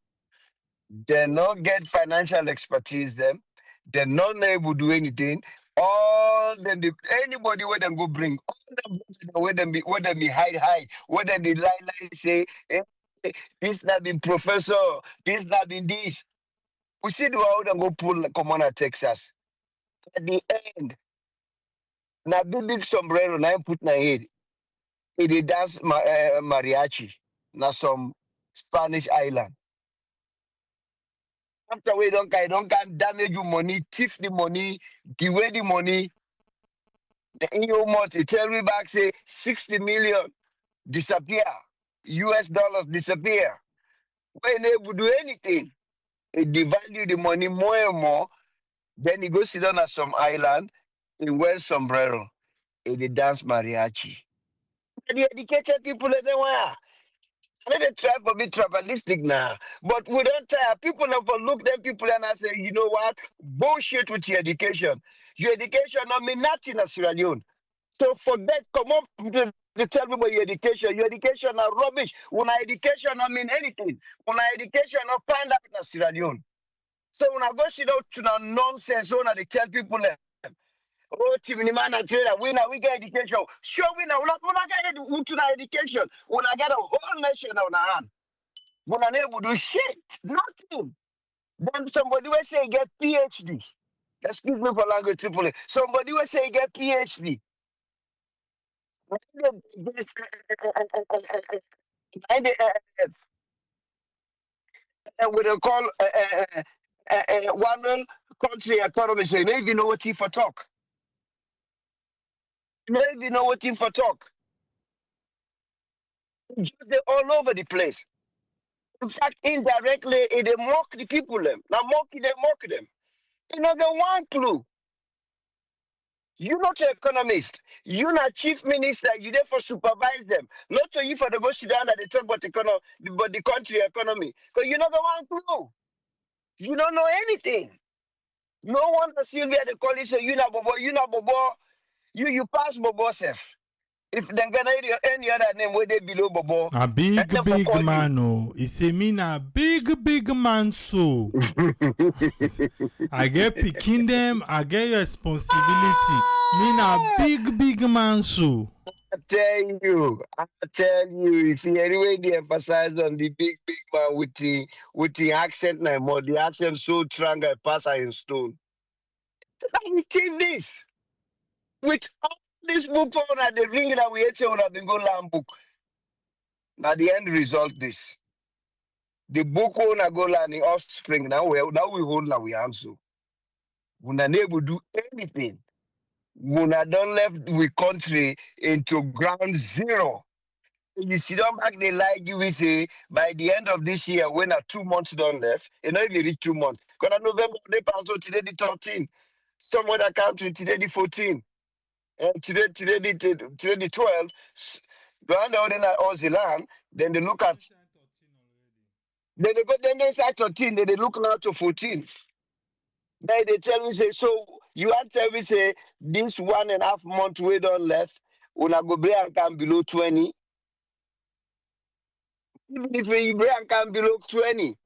They not get financial expertise them. They're not able to do anything. All then anybody where them go bring all the where them be hide, whether they lie say this not been professor, this not been this. We see the how them go pull come on at Texas. At the end, na big sombrero na him put na head. He dey dance mariachi na some Spanish island. After we don't can damage your money, thief the money, give away the money. The EU money tell me back say 60 million disappear. US dollars disappear. We ain't able to do anything. It devalue the money more and more. Then he goes sit down at some island, he wears sombrero, and he dance mariachi. And the educated people in the way. Let it try for be tribalistic now. But we don't tire. People never look them people and I say, you know what? Bullshit with your education. Your education don't mean nothing in Sierra Leone. So forget, come up to tell me about your education. Your education are rubbish. When our education don't mean anything. When our education not find out in Sierra Leone. So when I go sit out to the nonsense, when they tell people that, oh, Timmy man, I tell you, we get education. Sure, we not get to the education. When I get a whole nation on our hand. When I never do shit, nothing. Then somebody will say get PhD. Excuse me for language triple. Somebody will say get PhD. And we don't call one country economy. So you don't even know what he for talk. You don't even know what he for talk. Just they're all over the place. In fact, indirectly, they mock the people. Them. Now, they mock them. You know, they one clue. You're not an economist. You're not chief minister. You're there for supervise them. Not to you for the go sit down and they talk about but the country economy. Because you know the one clue. You don't know anything. No wonder Sylvia the call you say you not bobo, you pass bobo self. If they get any other name where they below bobo. A big man, oh. He say me na big man so. I get picking them, I get responsibility. Me na big man so. I tell you, you see, anyway, they emphasize on the big man with the accent now, more the accent so strong I pass in stone. I think this with all this book on at the ring that we ate on have been go lamb book. Now the end result this. The book on a go land the offspring now we hold now we answer. We not able to do anything. We not done left we country into ground zero. You see them back they like you we say by the end of this year when 2 months done left, it not even reach 2 months. Because November they pass on today the 13. Some other country today the 14. And today the 12. Go on down in Aussie land, then they look at then they go then they say 13, then they look now to 14. Then they tell me say so you want tell me say this 1.5 month we done left, when I go break and come below 20. Even if we break and come below 20,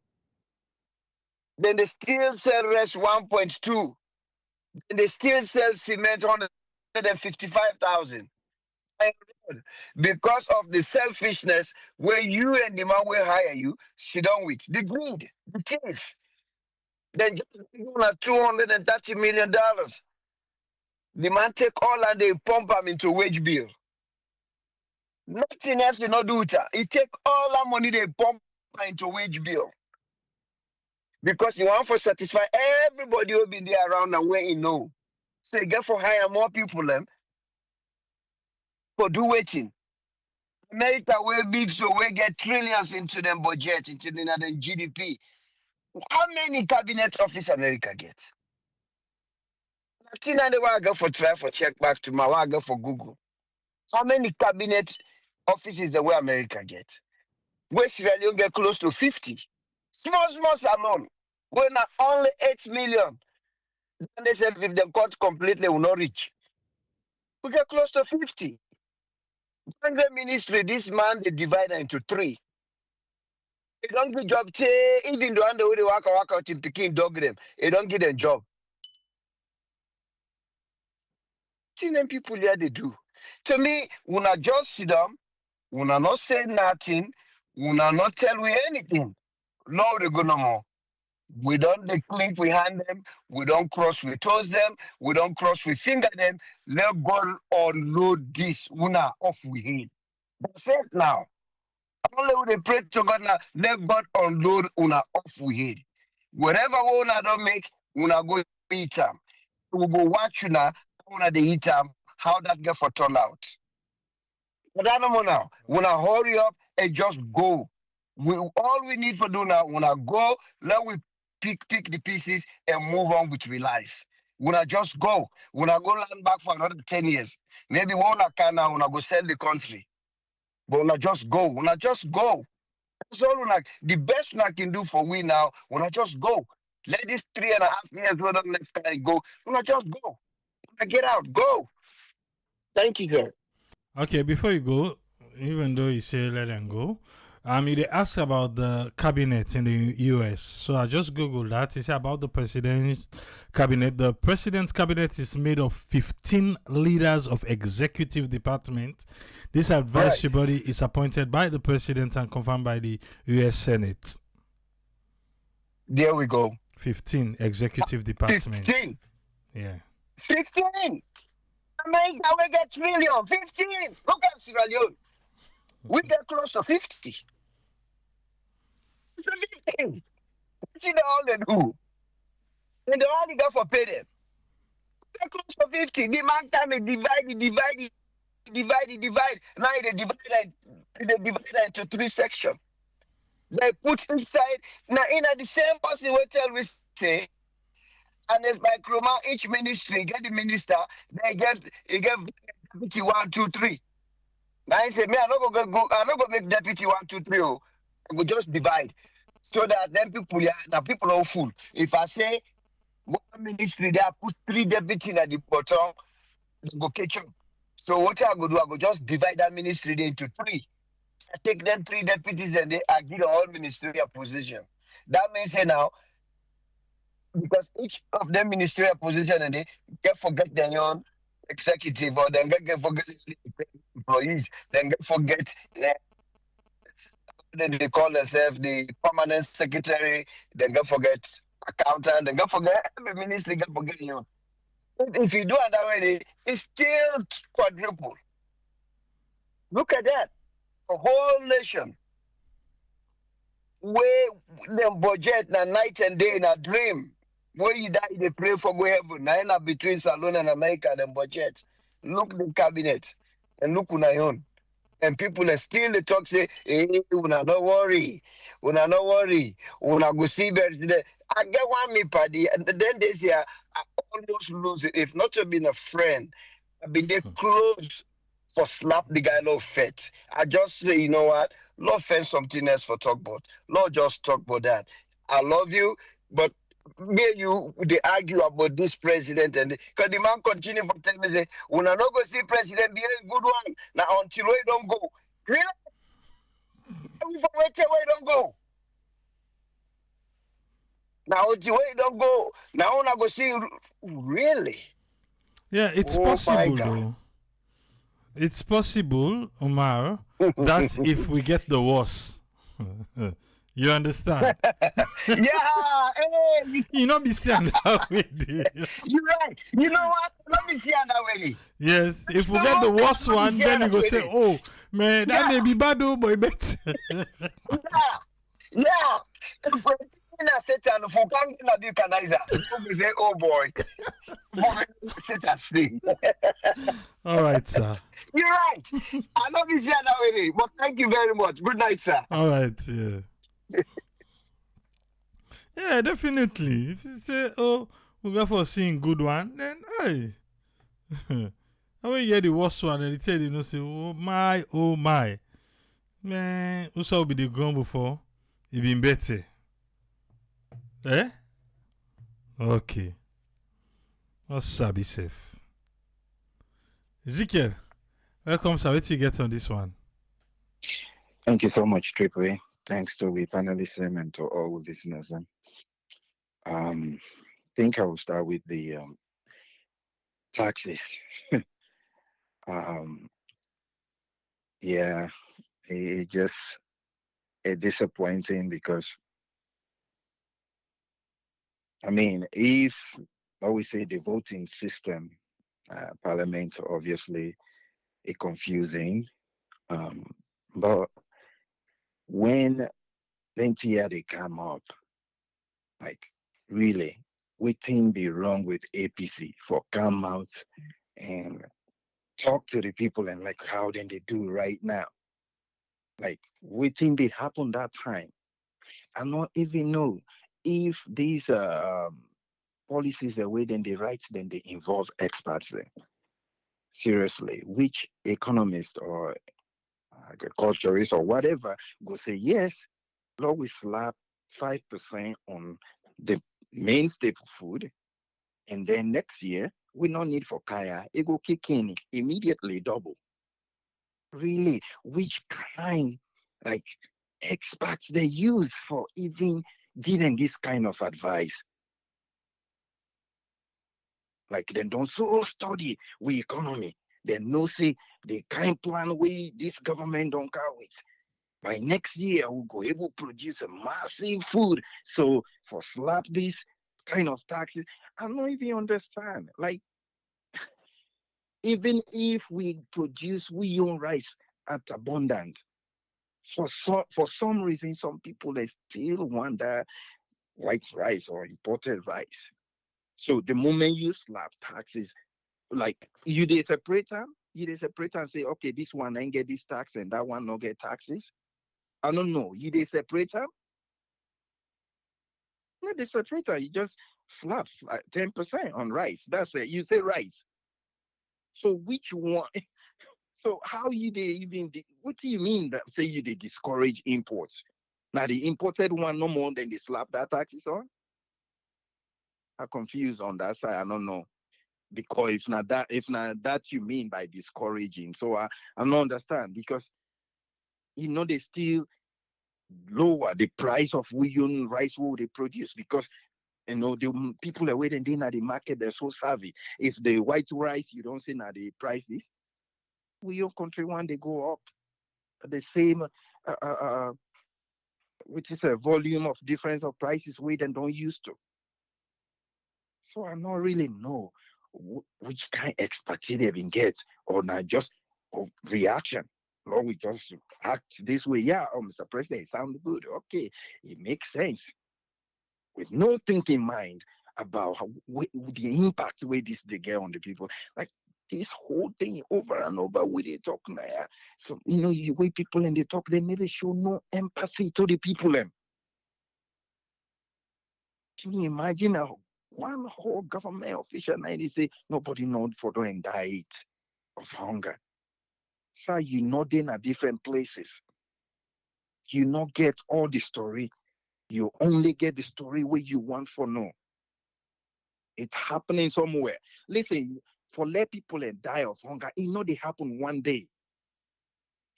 then they still sell rest 1.2. And they still sell cement 155,000. And because of the selfishness where you and the man will hire you sit down with the greed, the thief. Then just $230 million. The man take all and they pump him into wage bill. Nothing else they not do it. He take all that money they pump into wage bill. Because he want to satisfy everybody who been there around and where he know. So he get for hire more people them for do waiting. America way big, so we get trillions into them budget, into the GDP. How many cabinet office America get? I think I want to go for try for check back to my want go for Google. How many cabinet offices the way America get? Where Sierra Leone get close to 50. Small salon. We're not only 8 million. And they said if they cut completely, will not reach. We get close to 50. Government ministry, this man, they divide into 3. They don't give job, even the one they work out in Peking, dog them. They don't give them job. See them people here, they do. To me, when I just sit down, when I not say nothing, when I not tell we anything, no, they go no more. We don't click, we hand them, we don't cross, we toes them, we don't cross, we finger them. Let God unload this una off we hit. That's it now. Only when they pray to God now, let God unload una off we hit. Whatever una don't make, una go eat them. We go watch una, una they eat them, how that get for turn out. But I don't know now. Una hurry up and just go. All we need for do now, when I go, let we pick the pieces and move on with my life. When I just go, when I go land back for another 10 years, maybe when I can now, when I go sell the country. But when I just go, that's all the best I can do for we now, when I just go. Let this 3.5 years when I'm left can go. When I just go. When I get out, go. Thank you, sir. Okay, before you go, even though you say let them go, they ask about the cabinet in the US. So I just googled that. It's about the president's cabinet. The president's cabinet is made of 15 leaders of executive department. This advisory body is appointed by the president and confirmed by the US Senate. There we go. 15 executive departments. 15. Yeah. 15. America we get trillion. 15. Look at Sierra Leone. We get close to 50. It's a 15. See all they do. And they only go for pay them. They're close to 50. The man time they divide. Now they divide into 3 sections. They put inside. Now in the same person will tell we say, and it's by Chroma, each ministry get the minister, they get deputy 1, 2, 3. Now I say, me, I'm not gonna make deputy 1, 2, 3. Oh. I go just divide. So that then people are full. If I say one ministry there, put 3 deputies at the bottom, they go catch up. So what I go do, I go just divide that ministry into 3. I take them 3 deputies and I give the whole ministerial position. That means now, because each of them ministerial position and they get forget their own executive or then get forget employees, then get forget then they call themselves the permanent secretary, then get forget accountant, then get forget every ministry get forget you. If you do it that way, it's still quadruple. Look at that. A whole nation. Where them budget na night and day in a dream. Where you die, they pray for go heaven. Now between Salon and America, them budget. Look the cabinet and look on your own. And people are still the talk say, hey, una no worry. Una go see birthday. I get one me party, and then they say I almost lose it. If not to been a friend, I've been there close for slap the guy no fit. I just say, you know what? Lord find something else for talk about. Lord just talk about that. I love you, but me and you they argue about this president and because the man continue for tell me say when I not go see president be a good one now until we don't go. Really? We for wait till we don't go. Now until we don't go. Now I go see really. Yeah, it's possible though. It's possible, Omar. That's if we get the worst. You understand? Yeah, hey, You not be saying that way. you're right. You know what? Let me see that way. Yes, if we No, get the worst let me one, see then that you go way. say, "Oh man, that may Yeah. be bad, oh boy, bet." Yeah. If we're thinking of Satan, for coming to the canalizer, we say, oh boy, for Satan sleep. All right, sir. You're right. I love you, that way. But thank you very much. Good night, sir. All right, yeah, yeah, definitely. If you say, "Oh, we go for seeing good one," then hey, and when you hear the worst one, and they tell you, say, oh my, man, who saw be the ground before? It been better, eh? Okay, let's be safe. Ezekiel, welcome, sir. What do you get on this one? Thank you so much, Triple A. Thanks to the panelists and to all listeners. I think I will start with the taxes. um, yeah, it just disappointing because I mean, if I would say the voting system, Parliament, obviously, is confusing. Um, but when plenty they come up, like really, we think be wrong with APC for come out and talk to the people and like how then they do right now. Like we think they happen that time. I not even know if these policies are way then they write, then they involve experts. Seriously, which economist or agriculturist or whatever go say yes, Lord, we slap 5% on the main staple food, and then next year we no need for kaya, it go kick in immediately double. Really, which kind like experts they use for even giving this kind of advice? Like they don't so study we economy. They know say the kind plan we this government don't carry with. By next year, we'll go able to produce a massive food. So for slap this kind of taxes, I don't even understand. Like even if we produce we own rice at abundance, for some reason, some people they still want that white rice or imported rice. So the moment you slap taxes, like you they separate and say, okay, this one ain't get this tax and that one not get taxes. I don't know. You they separate them, not the separator. You just slap 10% on rice. That's it. You say rice. So which one? So how you they even? What do you mean that say you they discourage imports? Now the imported one no more than they slap that taxes on. I'm confused on that side. I don't know because if not that you mean by discouraging. So I don't understand because they still lower the price of we own rice what they produce because the people are waiting in at the market, they're so savvy. If the white rice, you don't say now the price this, we your country one they go up the same, which is a volume of difference of prices we then don't used to. So I don't really know which kind of expertise they been get or not just reaction. Or we just act this way. Yeah, Mr. President, it sounds good. Okay, it makes sense with no thinking mind about the impact way this they get on the people. Like this whole thing over and over with they talk now. So the way people and they talk, they maybe show no empathy to the people. Can you imagine one whole government official now they say nobody know for doing diet of hunger. So you know then at different places. You not get all the story. You only get the story where you want for no. It's happening somewhere. Listen, for let people and die of hunger, they happen one day.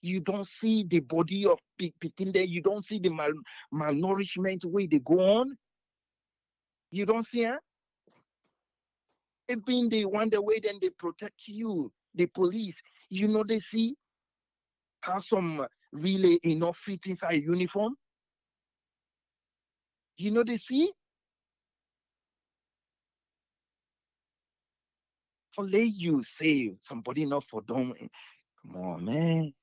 You don't see the body of people there. You don't see the malnourishment way they go on. You don't see it. It being the one the way then they protect you. the police, they see how some really enough fit inside uniform. They see for let you say somebody not for them. Come on, man.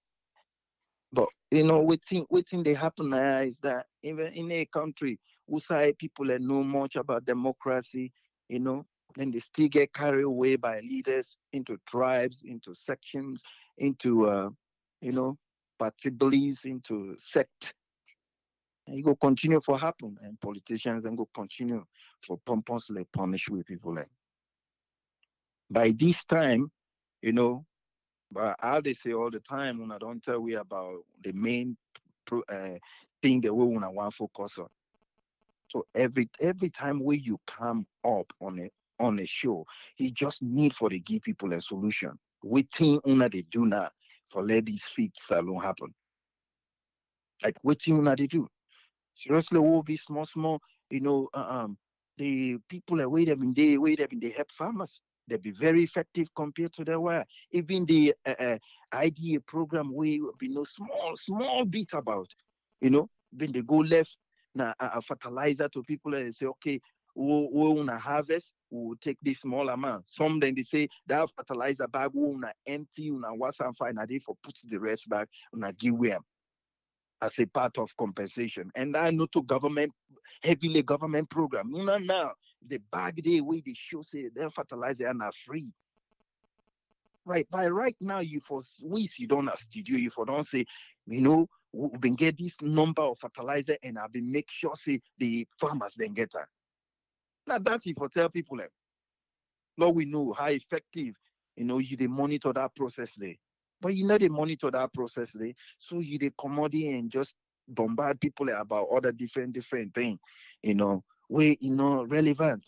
But waiting they happen now is that even in a country who say people that know much about democracy, then they still get carried away by leaders into tribes, into sections, into party beliefs, into sect. And it go continue for happen, and politicians then go continue for purposely punish with people. By this time, but how they say all the time when I don't tell we about the main thing that we want to focus on. So every time when you come up on a show, he just need for to give people a solution. We think una they do now for let these fix alone happen. Like what thing una they do? Seriously, all be small, the people that they help farmers. They be very effective compared to their wire. Even the IDA program we be no small bit about, when they go left now a fertilizer to people and they say, okay, we wanna harvest, we'll take this small amount. Some then they say that fertilizer bag we wanna empty, we wanna wash and find a day for put the rest back, we wanna give them as a part of compensation. And I know to heavily government program. Now the bag day way they show say their fertilizer are not free. Right. By right now, you don't have studio, you for don't say, we been get this number of fertilizer and I've been make sure say the farmers then get that. Now that's if I tell people like, Lord, we know how effective, you they monitor that process there. But they monitor that process there. So you they commodity and just bombard people about other different things, where relevant.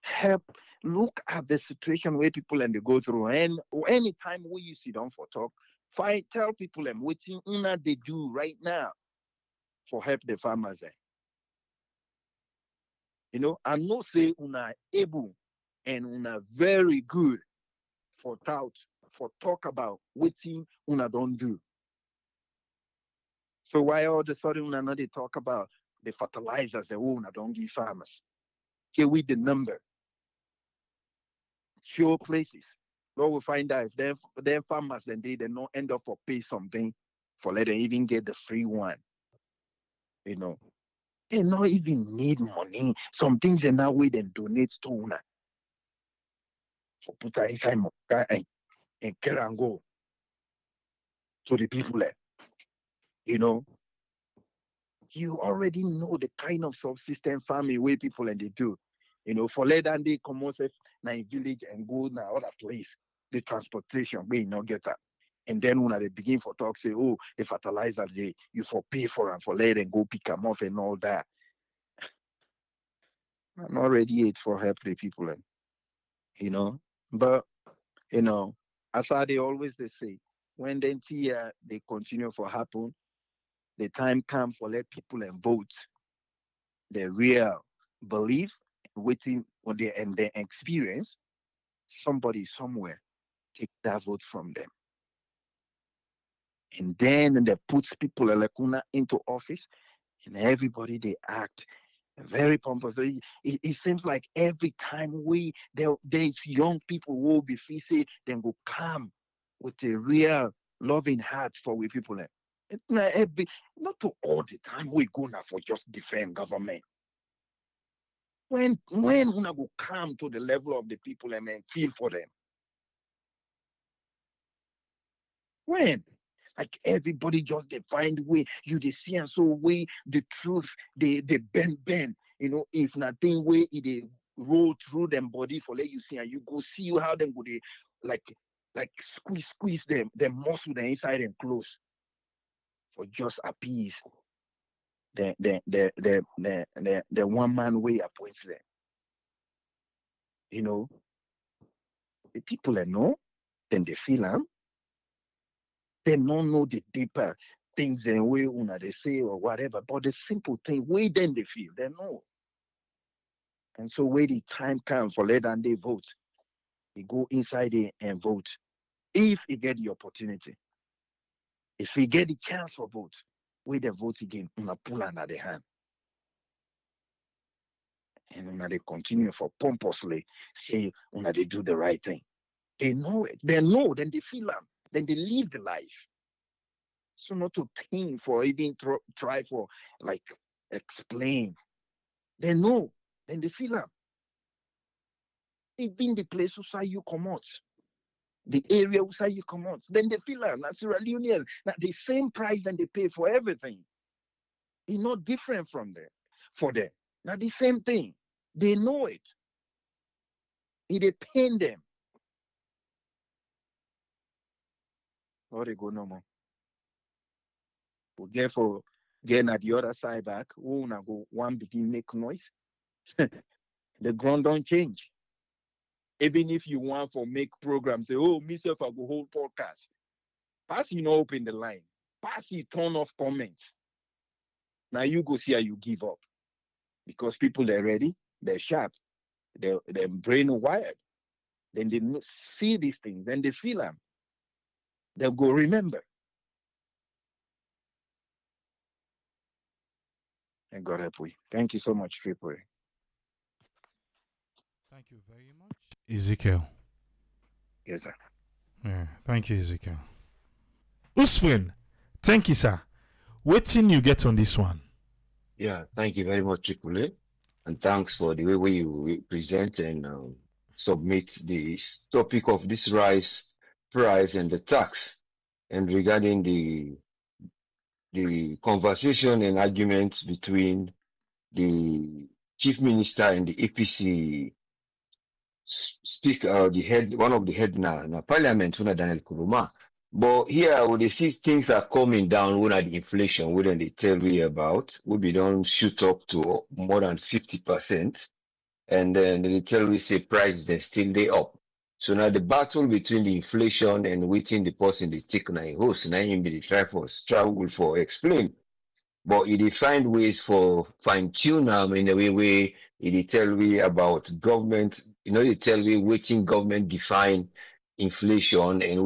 Help look at the situation where people and they go through. And anytime we you sit down for talk, tell people and waiting una they do right now for help the farmers. I know say una able and una very good for talk about waiting una don't do. So why all of a sudden una not they talk about the fertilizers that una don't give farmers? Here with the number. Show places. Lord will find out if them farmers then they don't end up for pay something for let them even get the free one. They not even need money. Some things in that way they donate to una. For put her inside Moka and carry and go. So the people you already know the kind of subsistence farming way people and they do. For let and they come out na village and go na other place. The transportation may not get that. And then when they begin for talk, say, oh, the fertilizer you for pay for and for let and go pick them off and all that. I'm not ready yet for help the people But as they always they say, when they continue for happen, the time come for let people and vote the real belief waiting on their experience, somebody somewhere take that vote from them. And then they put people like Una into office and everybody they act very pompous. It seems like every time there's young people who will be facing, then go come with a real loving heart for we people. It's not to all the time we go now for just defend government. When una go come to the level of the people and then feel for them. When? Like everybody just they find way, you they see and so way the truth, they bend. If nothing way they roll through them body for let you see and you go see how them go they like squeeze them muscle the inside and close for just appease the one man way appoints them. The people that know, then they feel them. They don't know the deeper things and way una they say or whatever, but the simple thing, way then they feel, they know. And so when the time comes for let them they vote, they go inside there and vote. If he get the opportunity, if he get the chance for vote, where they vote again, una pull under the hand. And una they continue for pompously say una they do the right thing. They know it. They know, then they feel them. Then they live the life. So not to think for even try for like explain. They know, then they feel them. Even the place where you come out, the area where you come out, then they feel them. That's Sierra Leoneans. Now the same price then they pay for everything. It's not different from them for them. Now the same thing. They know it. It pain them. Or they go no more. We get for getting at the other side back. We now go one begin make noise. The ground don't change. Even if you want for make programs, say, oh, myself, I go hold podcast. Pass you know open the line. Pass you turn off comments. Now you go see how you give up. Because people they're ready, they're sharp, their brain wired. Then they see these things, then they feel them. They'll go remember. And God help we. Thank you so much, Triple A. Thank you very much, Ezekiel. Yes, sir. Yeah, thank you, Ezekiel. Usfren, thank you, sir. Waiting you get on this one. Yeah, thank you very much, Triple A. And thanks for the way you present and submit the topic of this rice price and the tax, and regarding the conversation and arguments between the chief minister and the APC speaker, one of the head na parliament, Daniel Kuruma. But here, when they see things are coming down, when the inflation, when they tell me about, we be don't shoot up to more than 50%. And then they tell we say prices are still they up. So now the battle between the inflation and waiting the person they take na host, now him be the try for struggle for explain. But they find ways for fine tune them in a way where they tell me about government, they tell me waiting government define inflation and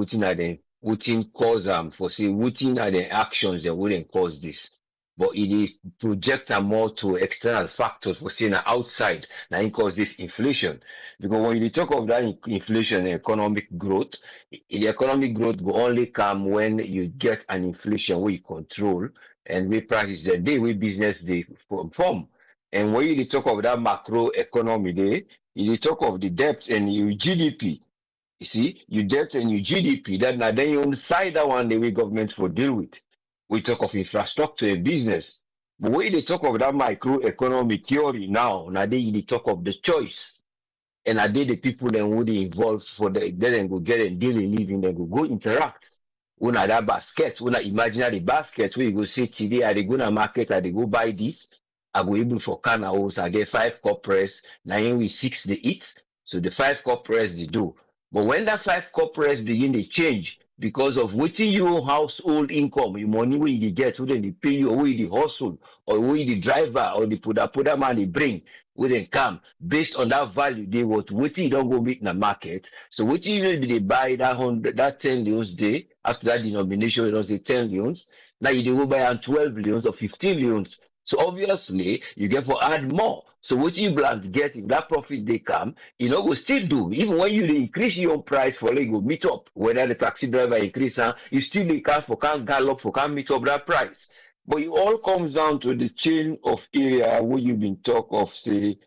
waiting cause them for say waiting are the actions that wouldn't cause this. But it is project them more to external factors for saying outside that it cause this inflation. Because when you talk of that inflation and economic growth, the economic growth will only come when you get an inflation where you control and we practice the day we business they form. And when you talk of that macro economy day, you talk of the debt and your GDP. You see, you debt and your GDP, that now then you inside that one the way governments will deal with. We talk of infrastructure and business. But when they talk of that microeconomic theory now they talk of the choice. And are they the people that would involve for the then go get and deal in living, then go interact. Una that basket, una imaginary basket where you go say today, I go to market, I go buy this, I go able for canals, I get 5 cup press, now we 6 the eat. So the 5 cup press they do. But when that 5 cup press begin to change, because of waiting your household income, your money where you get, whether they pay you, or where you hustle, or where the driver, or the put man they bring, where they come, based on that value, they what waiting you don't go meet in the market. So waiting you they buy that 10 leons day, after that denomination, you don't say 10 leons, now you go buy 12 leons or 15 leons. So obviously, you get for add more. So what you plan to get, if that profit they come, go still do. Even when you increase your price for like go meet up, whether the taxi driver increase, you still the cash for can't gallop for can't meet up that price. But it all comes down to the chain of area where you've been talk of, say,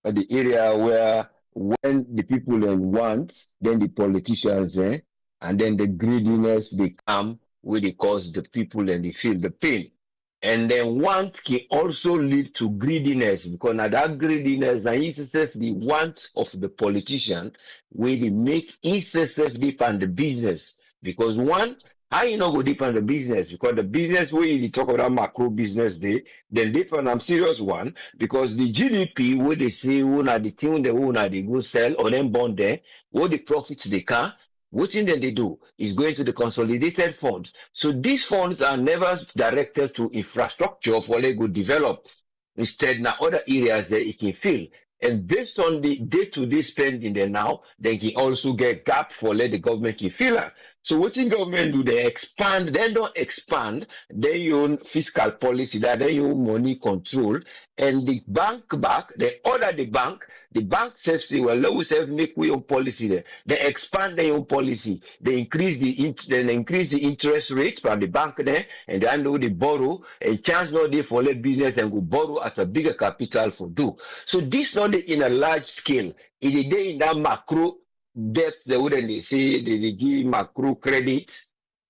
the area where when the people then want, then the politicians, and then the greediness they come where they cause the people and they feel the pain. And then want can also lead to greediness because now that greediness and itself the want of the politician where they make itself deep on the business. Because one, how you not go deep on the business? Because the business where you talk about macro business day, then deep on I'm serious one, because the GDP where they say who are the thing they go sell or then bond there, what the profits they can. What thing that they do is going to the consolidated funds. So these funds are never directed to infrastructure for Lego develop. Instead, now other areas that it can fill. And based on the day-to-day spending there now, they can also get gap for let the government can fill up. So what in government do? They expand, then don't expand, then you own fiscal policy, that then you own money control, and the bank back, they order the bank says, say, well, let us have make we own policy there. They expand their own policy, they increase the interest rate from the bank there, and then know they borrow, and chance not there for let business and go borrow at a bigger capital for do. So this not in a large scale, it is there in that macro depth, they wouldn't they say they give macro credits,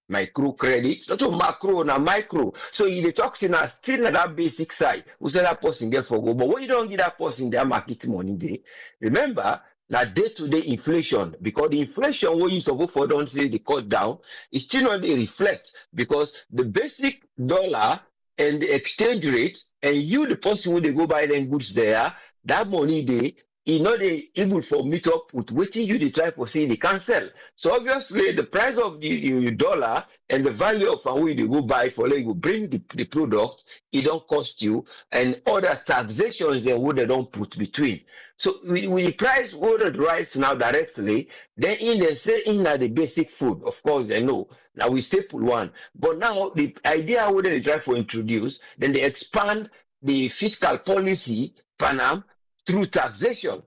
micro credits, not to macro, na micro. So you the talk still at that basic side. We say that person get for go, but when you don't give that person their market money, they remember that day-to-day inflation, because the inflation what you suppose for don't say the cut down, it still not they reflect because the basic dollar and the exchange rates, and you the person when they go buy them goods there, that money they not able for meet up with waiting you the try for see the cancel. So obviously the price of the dollar and the value of how you go buy for like you bring the product, it don't cost you, and other taxations and what they don't put between. So we price ordered rice now directly, then in they say in the basic food, of course they know. Now we staple one. But now the idea what they try for introduce, then they expand the fiscal policy, Panam, through taxation,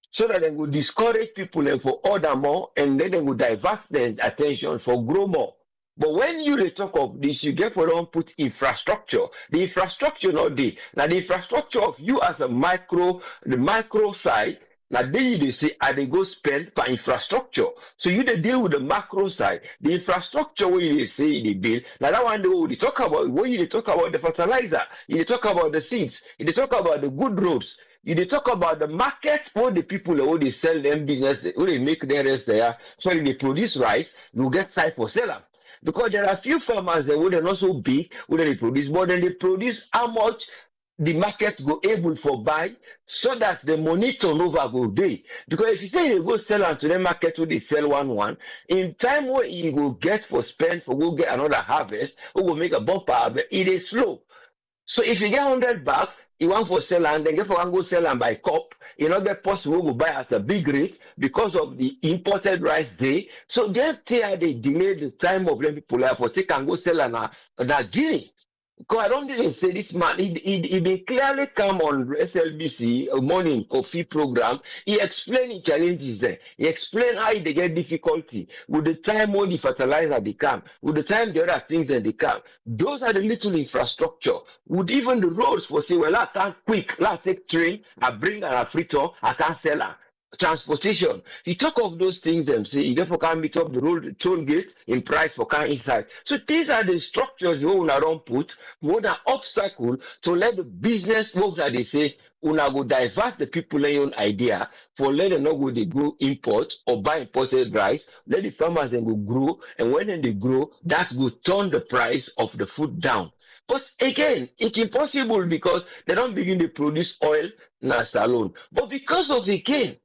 so that they will discourage people and for order more, and then they will divert their attention for grow more. But when you talk of this, you get for don't put infrastructure. The infrastructure not there. Now the infrastructure of you as a the micro side. Now they say they go spend per infrastructure. So you they deal with the macro side. The infrastructure where you say the bill. Now that one they talk about when you talk about the fertilizer, you talk about the seeds, you talk about the good roads. You they talk about the market for the people who they sell them business, who they make their rest there. So if they produce rice, you get side for seller. Because there are few farmers that are not so big, who they produce, but then they produce how much the market go able for buy, so that the money turnover go day. Because if you say you go sell to the market where they sell one, in time where you go get for spend for go get another harvest, or go make a bumper harvest, it is slow. So if you get $100, you want for sell and then get for one go sell and buy cup, you know get possible go buy at a big rate because of the imported rice day. So just here they delay the time of them people like for take and go sell and that Guinea. Because I don't even say this man, he may clearly come on SLBC, a morning coffee program. He explained the challenges there. He explained how they get difficulty with the time when the fertilizer they come, with the time the other things that they come. Those are the little infrastructure. With even the roads for say, well, I can't quick, I take train, I bring a fritter, I can't sell her. Transportation. You talk of those things and say you therefore can't meet up the road toll gates in price for car inside. So these are the structures you una don't put, what an obstacle to let the business work that they say una go divert the people in your own idea for let them not go they go import or buy imported rice, let the farmers then go grow, and when they grow, that will turn the price of the food down. But again, it's impossible because they don't begin to produce oil na salon. But because of again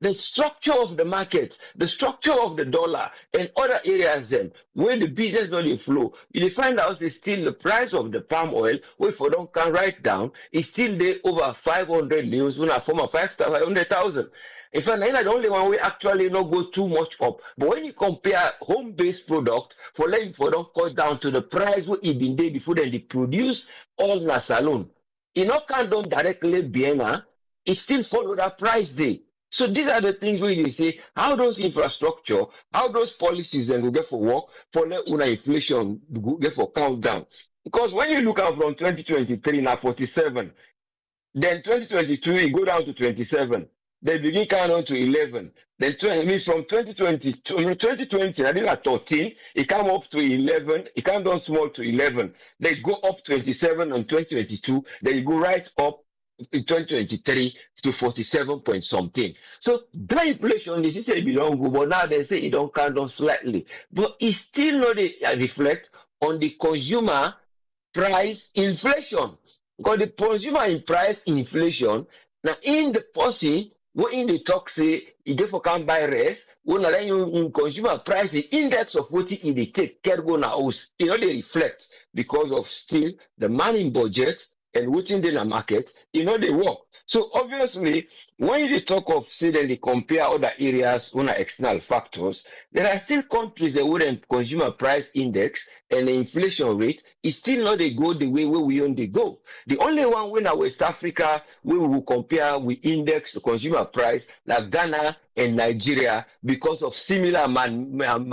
the structure of the market, the structure of the dollar, and other areas then, where the business don't flow, you find out it's still the price of the palm oil, where if you don't can write down, it's still there over 500 leaves, when I form a 500,000. In fact, the only one we actually not go too much up. But when you compare home-based product, for letting for don't cut down to the price what it been there before then they produce all na salon. You know can't don't directly Vienna, it still follow that price there. So these are the things where they say how those infrastructure, how those policies then go get for work for let una inflation go get for countdown. Because when you look at from 2023 now 47, then 2022 it go down to 27. They begin count on to 11. Then from 2020, 2020, I think at 13, it come up to 11. It come down small to 11. They go up 27 on 2022. Then you go right up in 2023 to 47 point something. So that inflation, they say it belong good, but now they say it don't count down slightly. But it still not reflect on the consumer price inflation. Because the consumer in price inflation, now in the policy, what in the talk say, it therefore can't buy rest, when you in consumer price, the index of what it they take care go now, you know, they reflect because of still the money budget and what's in the market, you know, they work. So obviously, when you talk of say that they compare other areas on external factors, there are still countries that wouldn't consumer price index and the inflation rate is still not they go the way where we only go. The only one when our West Africa we will compare with index to consumer price like Ghana and Nigeria because of similar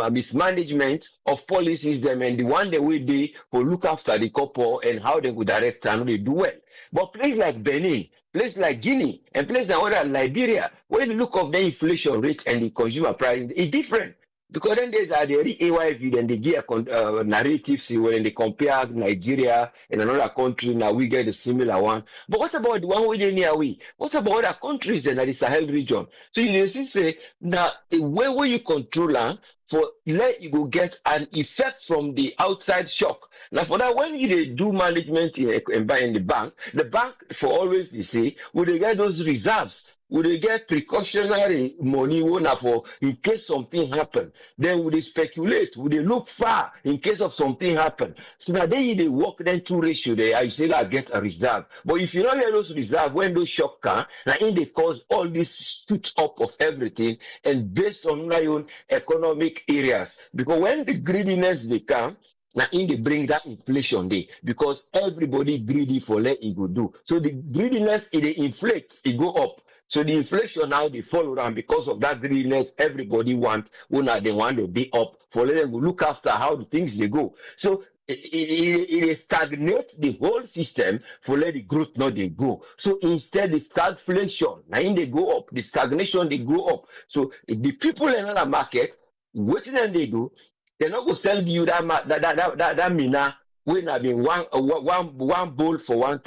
mismanagement of policies them and the one that we do for look after the couple and how they would direct and they do well. But places like Benin, places like Guinea, and places like other Liberia, when you look of the inflation rate and the consumer price, it's different. Because then there's the AYV, then they give a narrative, see, when they compare Nigeria and another country, now we get a similar one. But what about the one we near we? What about other countries in the Sahel region? So you see, say, now, the way where you control for let you go get an effect from the outside shock. Now, for that, when you do management in the bank for always they say, will they get those reserves? Would they get precautionary money for in case something happen? Then would they speculate? Would they look far in case of something happen? So now they work then two ratio there. I say like get a reserve. But if you don't get those reserve when those shock come, now in they cause all this shoot up of everything and based on your own economic areas. Because when the greediness they come, now in they bring that inflation day because everybody greedy for let it go do. So the greediness it inflates, it go up. So the inflation now they follow around because of that greediness. Everybody wants when they want to be up for let them look after how the things they go. So it stagnates the whole system for let the growth not they go. So instead the stagflation now in they go up, the stagnation they go up. So the people in the market, what then they do? They're not going to sell you that mina when I mean one bowl for 1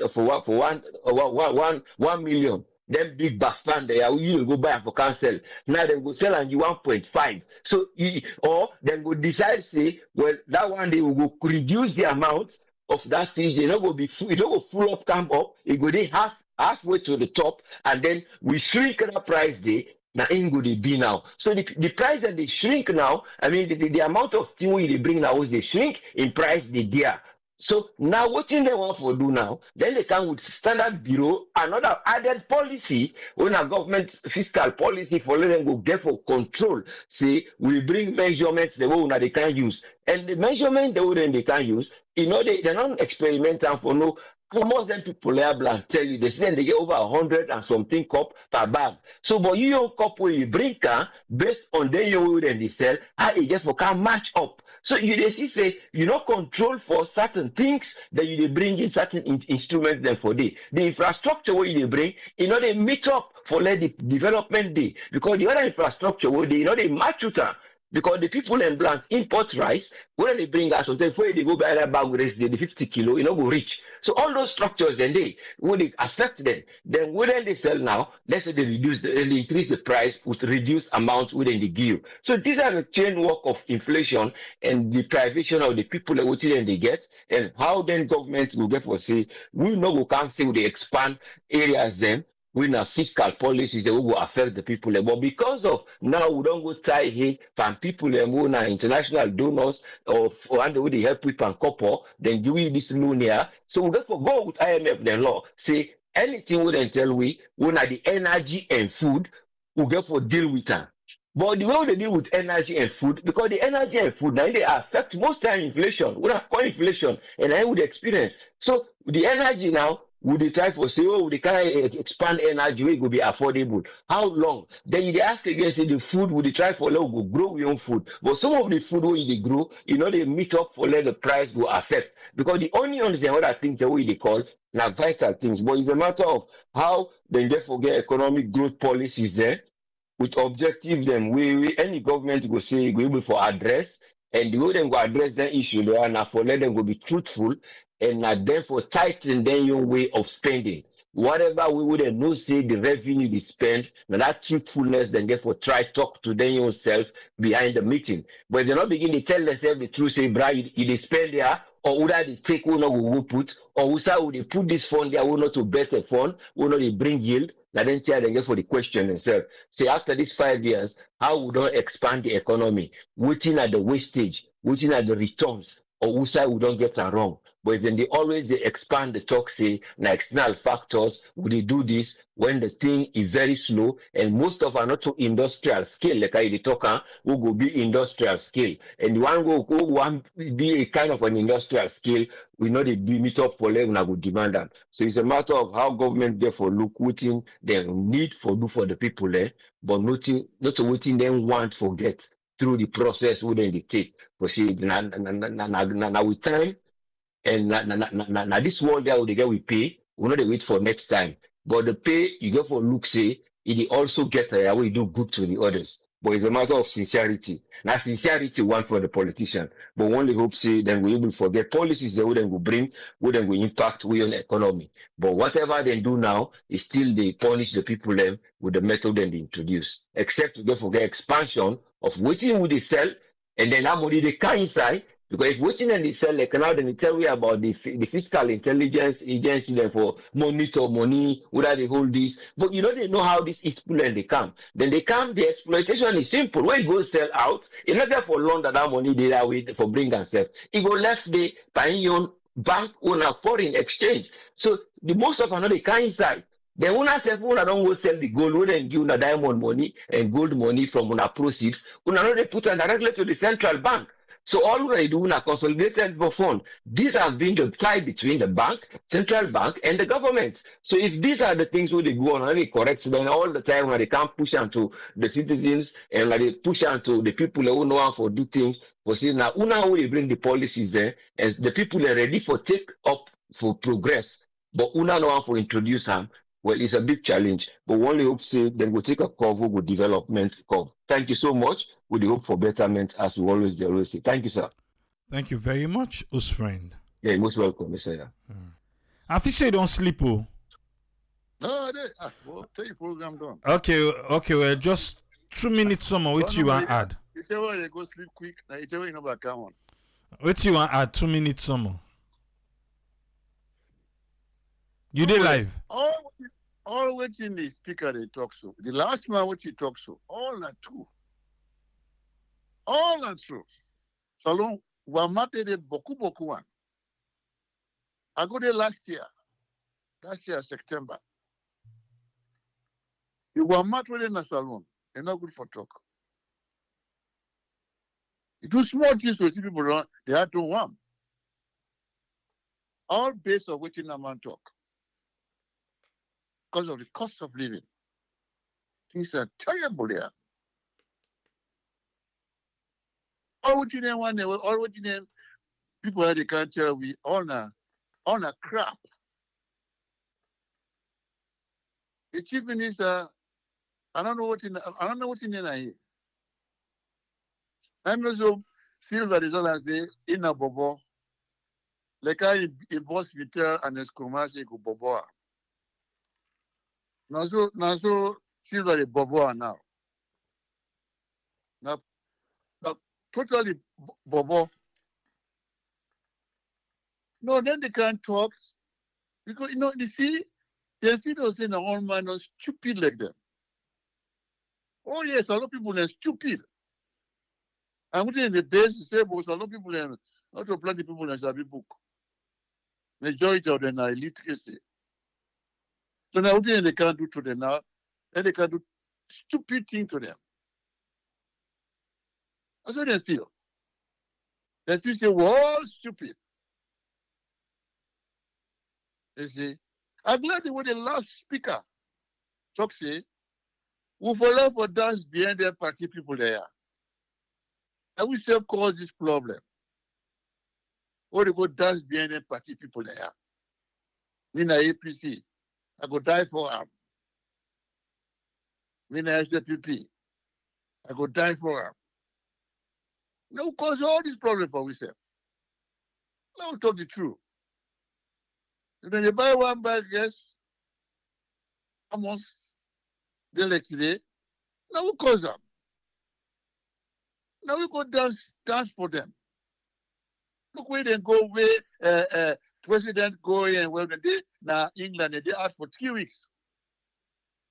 million. Them big bastard there, you go buy for cancel. Now they go sell and you 1.5. So or then go decide say, well, that one they will go reduce the amount of that fish. They not go be full, it don't go full up, come up. It go they halfway to the top, and then we shrink the price day. Now in go they be now. So the price that they shrink now, I mean the amount of thing they bring now is they shrink in price they there. So now what they want to do now, then they come with standard bureau, another added policy, when a government fiscal policy for let them go get for control. See, we bring measurements the way they can use. And the measurement the way they can use, they're not experimental for no. Most them people tell you they say they get over 100 and something cup per bag. So but you cup where you bring based on the you then they sell, how it just for can match up. So you they see say you not control for certain things that you they bring in certain instruments then for the infrastructure where you they bring, they meet up for let the development day because the other infrastructure where they match with them. Because the people in Blanc import rice, when they bring us, before they go buy that bag rice, the 50 kilo, go reach. So all those structures then when they affect them, then when they sell now, let's say they increase the price with reduced amounts within the give. So these are the chain work of inflation and the privation of the people that they get, and how then governments will get for say, we know we can't say they expand areas then. We have fiscal policies that will affect the people. But because of now we don't go tie here from people who are international donors or under the help with and couple, then give you this loan here. So we therefore go with IMF then law. Say anything we then tell we when are the energy and food, we get for deal with them. But the way they deal with energy and food, because the energy and food now they affect most time inflation. We have core inflation and I would experience. So the energy now would they try for say, oh, they can't expand energy, it will be affordable. How long? Then they ask again, say the food, would they try for let go grow your own food? But some of the food where they grow, they meet up for let the price go affect. Because the onions and other things that we they call now vital things. But it's a matter of how they therefore get economic growth policies there with objective them. We any government go say go able for address, and the way them go address that issue they are now for let them go be truthful and therefore tighten then your way of spending. Whatever we would know say the revenue they spend, now that truthfulness, then therefore try talk to them yourself behind the meeting. But they not begin to tell themselves the truth, say, bra, you they spend there, or would they take one or will put, or would they put this fund there, will not to better fund, will not they bring yield. Now then tell them for the question themselves. Say after these 5 years, how would not expand the economy? Waiting at the wastage, waiting at the returns. or whose side we don't get it wrong. But then they expand the talk, say, na external factors, would they do this when the thing is very slow, and most of are not to industrial scale, like I talk, who go be industrial scale. And one go one be a kind of an industrial scale, we know they be meet up for level and go demand them. So it's a matter of how government therefore look waiting they need for do for the people there, but not waiting them want forget through the process wouldn't dictate. But see, now with time, and now this world there they get we pay, we not they wait for next time. But the pay you go for look say, it also get a way do good to the others. But it's a matter of sincerity. Now sincerity one for the politician. But only hope say then we will forget policies that wouldn't go bring, wouldn't go impact we on the economy. But whatever they do now is still they punish the people them with the method they introduce. Except to don't forget expansion of waiting would they sell, and then how money they can inside. Because if waiting and they sell like now, then they tell you about the fiscal intelligence agency then for monitor money, whether they hold this. But you know they know how this is people and they come. Then they come, the exploitation is simple. When you go sell out, it's not there for long that money they are with for bring and sell. It go left the buying on bank on a foreign exchange. So the most of another kind inside. The owner self una don't go sell the gold, we then give una diamond money and gold money from una proceeds. Una know they put it directly to the central bank. So all we do now consolidated fund. These have been the tie between the bank, central bank, and the government. So if these are the things where they go on and they correct, then all the time when they can't push onto the citizens and when they push onto the people who know how to do things, for see now una how they bring the policies there, as the people are ready for take up for progress, but una know how to introduce them. Well, it's a big challenge, but we only hope say then we'll take a cover with development curve. Thank you so much. With the hope for betterment, as we always say. Thank you, sir. Thank you very much, us friend. Yeah, you're most welcome, Mr. I feel say don't sleep, oh. No, well, take your program done. Okay, well, just 2 minutes some what you want add. You tell why they go sleep quick, now you tell why you know about come on. What you want add 2 minutes some. You did live. All what in the speaker they talk so. The last man what he talk so. All are true. All are true. Salon, Wamate de Boku one. I go there last year, September. You were mad in the salon. They're not good for talk. You do small things for people around, they have to want. All based on which in a man talk. Because of the cost of living. Things are terrible there. All what you know, all what you know, people that they can't tell we all a crap. The chief minister, I don't know what in here. I'm also Silver is all I say in a bobo. Like I boss Vitel and Escomas go bobo. Now so Silver is bobo now. Now totally bobo. No, then they can't talk because you see, they feel saying the old man are stupid like them. Oh yes, a lot of people are stupid. I'm putting in the base to say, but a lot of people are not to plenty people in Sabi book. Majority of them are illiteracy. So now what they can't do to them now, then they can do stupid things to them. That's what they feel. They feel say we're all stupid. You see, I'm glad they were the last speaker. Talk say, we follow for dance behind their party people there. And we still cause this problem. Or they go dance behind their party people there. Me na APC, I go die for them. Me na SDPP, I go die for them. Now cause all this problem for ourselves. Now we talk the truth. And then you buy one bag, yes, almost the next day. Now we cause them. Now we go dance for them. Look where they go, where president go and where they now England and they ask for 3 weeks.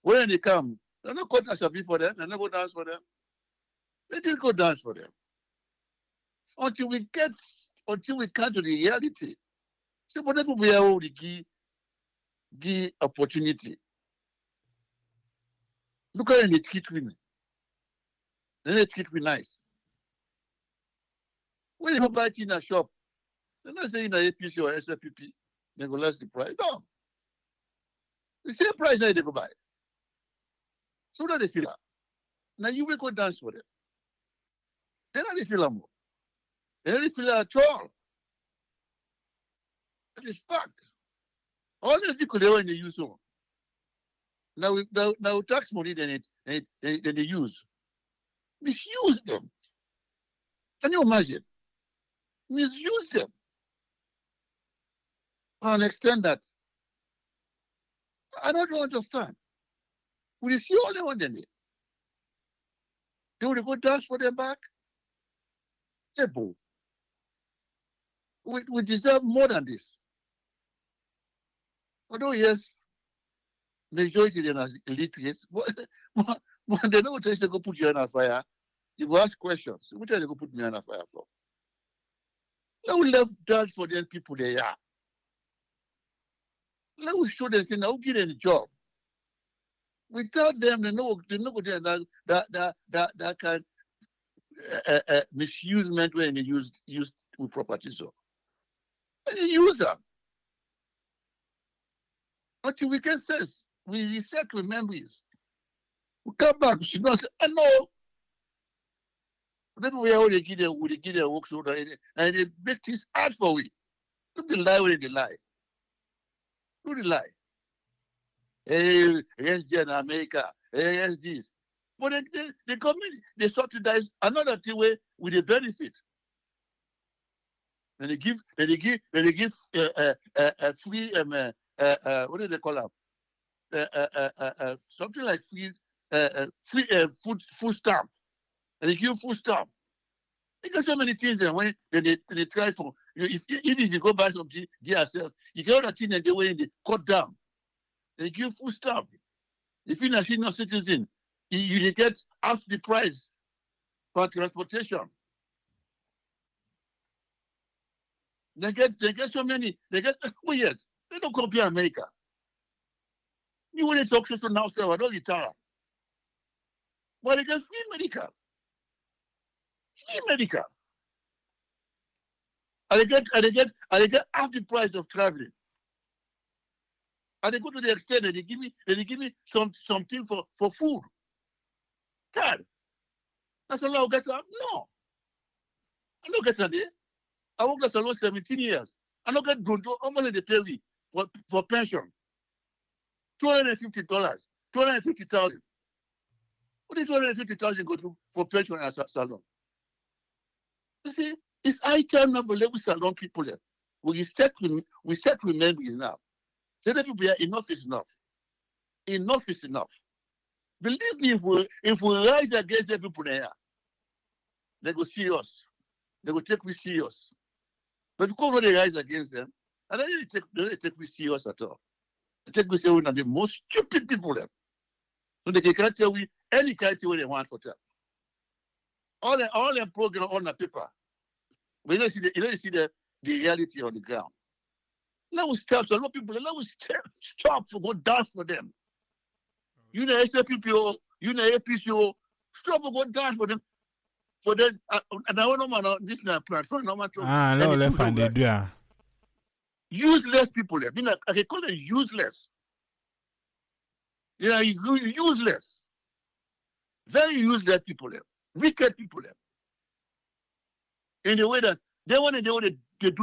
When they come, they're not going to be for them, they're not go dance for them. They just go dance for them. Until we get until we come to the reality. So whatever we are already give opportunity. Look at the treat women. Then they treat me nice. When you buy in a shop, they're not saying a APC or SFPP, they go less the price. No. The same price that they go buy. So that they feel that. Now you will go dance for them. Then they feel that more. They don't feel that at all. That is fact. All the people they want to use so. Now tax money then they use. Misuse them. Can you imagine? Misuse them. And extend that. I don't understand. We see all the one then. They will go dance for them back. Simple. We deserve more than this. Although yes, majority of them are illiterate, but they know what they go put you on a fire. You go ask questions. What are they go put me on a fire for? Let we love dance for them people they are. Let we show them say now give them a job. Without them, they know that kind misusement when they used with property so. And they use them. Until we can say we reset with memories. We come back, we should not say, I know. Then we already give them work so that and they make things hard for we. Don't be lie when they lie. Do the lie. Hey, against America, against this. But they come in, they subsidize another thing way with the benefit. And they give free what do they call them? Something like free food stamp. And they give food stamp. They got so many things that when they try for if you go buy something yourself, you get other things that they way they cut down. They give food stamp. If you're not senior citizen, you get half the price for transportation. They get so many. Yes, they don't compare America. You want to talk to now, sir, I don't retire. But they get free medical. Free medical. And they get half the price of traveling. And they go to the extent that they give me something for food. God, that's all I'll get up. No. I don't get a day. I worked at almost 17 years. I don't get almost they pay me for pension. $250, $250,000. What is $250,000 go to for pension as a salon? You see, it's high time now for level salon people there. We set memories now. Say that people here, enough is enough. Enough is enough. Believe me, if we rise against the people there, they go serious. They will take me serious. But because they rise against them, and then they take me serious at all. They take me serious, one of the most stupid people there. So they can't tell me any kind of thing they want for them. All their program on the paper. We don't see the reality on the ground. Let us stop. So a lot of people, let us stop to go dance for them. You know, SPPO, you know, APCO, stop to go dance for them. For them, and I want to this is a platform. No, let's find it. Yeah. Useless people there. I can call them useless. Yeah, useless. Very useless people there. Wicked people there. In the way that they want to do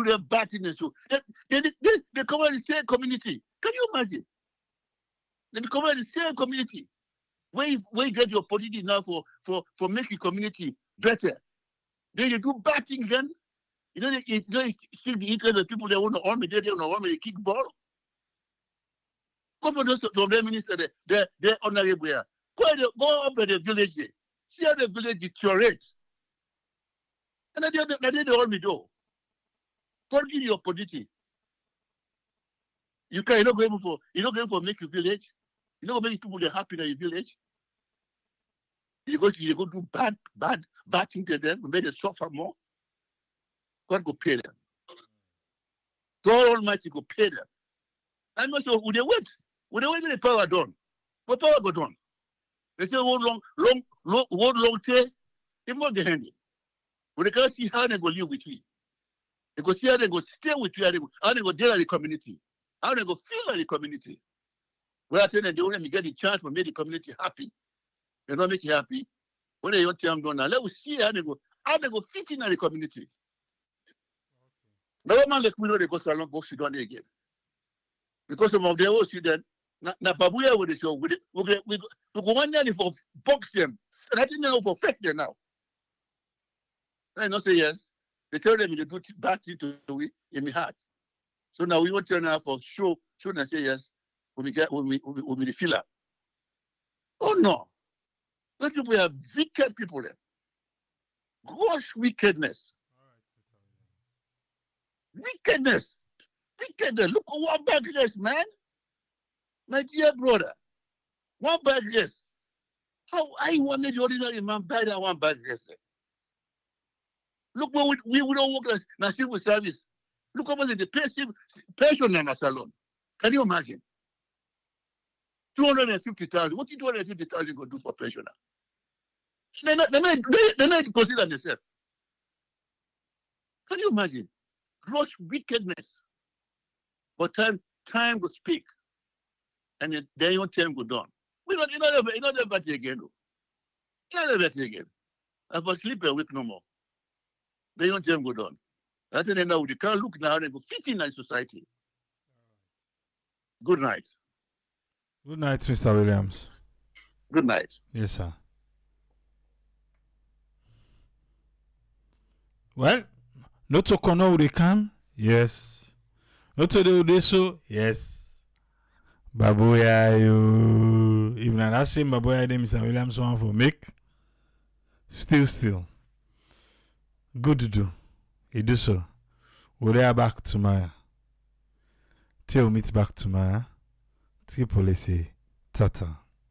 their bad things. So they cover the same community. Can you imagine? They cover the same community. Where you get your opportunity now for making community better. Then you do bad things then. You know, see the interest of people that want to army, they don't want me to kick ball. Come on, those from their minister, they're honorable here. Go up at the village there. See how the village deteriorates. And then they all me do. God give you opportunity. You're not going for make your village. You're not going to make people they're happy in your village. You go do bad things to them, make them suffer more. God go pay them. God Almighty go pay them. I must say, would they wait? Would they wait till the power done? But power go done. They say, hold long tay, they must get handy. But they can't see how they go live with you. They go see how they go stay with you, how they go deal with the community, how they go feel in the community. Well, I tell them, they only get the chance to make the community happy. They don't make you happy. When they don't tell them, now let us see how they go fit in the community. No man like we know they go so long, go sit down there again. Because some of them will see that, na babuya with the show, we go one day for box them, and I think they know for fake them now. I not say yes. They tell them they do bad thing to we in my heart. So now we want to turn out for show and say yes when we the filler. Oh no. Those people are wicked people there. Gross wickedness. Wickedness. Look at one bad guess, man. My dear brother. One bad guess. How I wanted the ordinary man buy that one bad guess. Look, when we don't work as civil service. Look how much they pay pension in a salon. Can you imagine? 250,000. What did 250,000 go do for pensioner? They're not consider themselves. Can you imagine? Gross wickedness. But time will speak. And then your time go down. You're not ever better again. You're not better again. I will sleep a week no more. Then your time go down. I tell you now, they can't look now and go fit in society. Good night. Good night, Mr. Williams. Good night. Yes, sir. Well, no to kono they can. Yes. No to do this so. Yes. Babuya you. Even that same babuya them Mr. Williams want for make. Still. Good to do. He do so. We'll be back tomorrow. Till meet back tomorrow. Till police. Tata.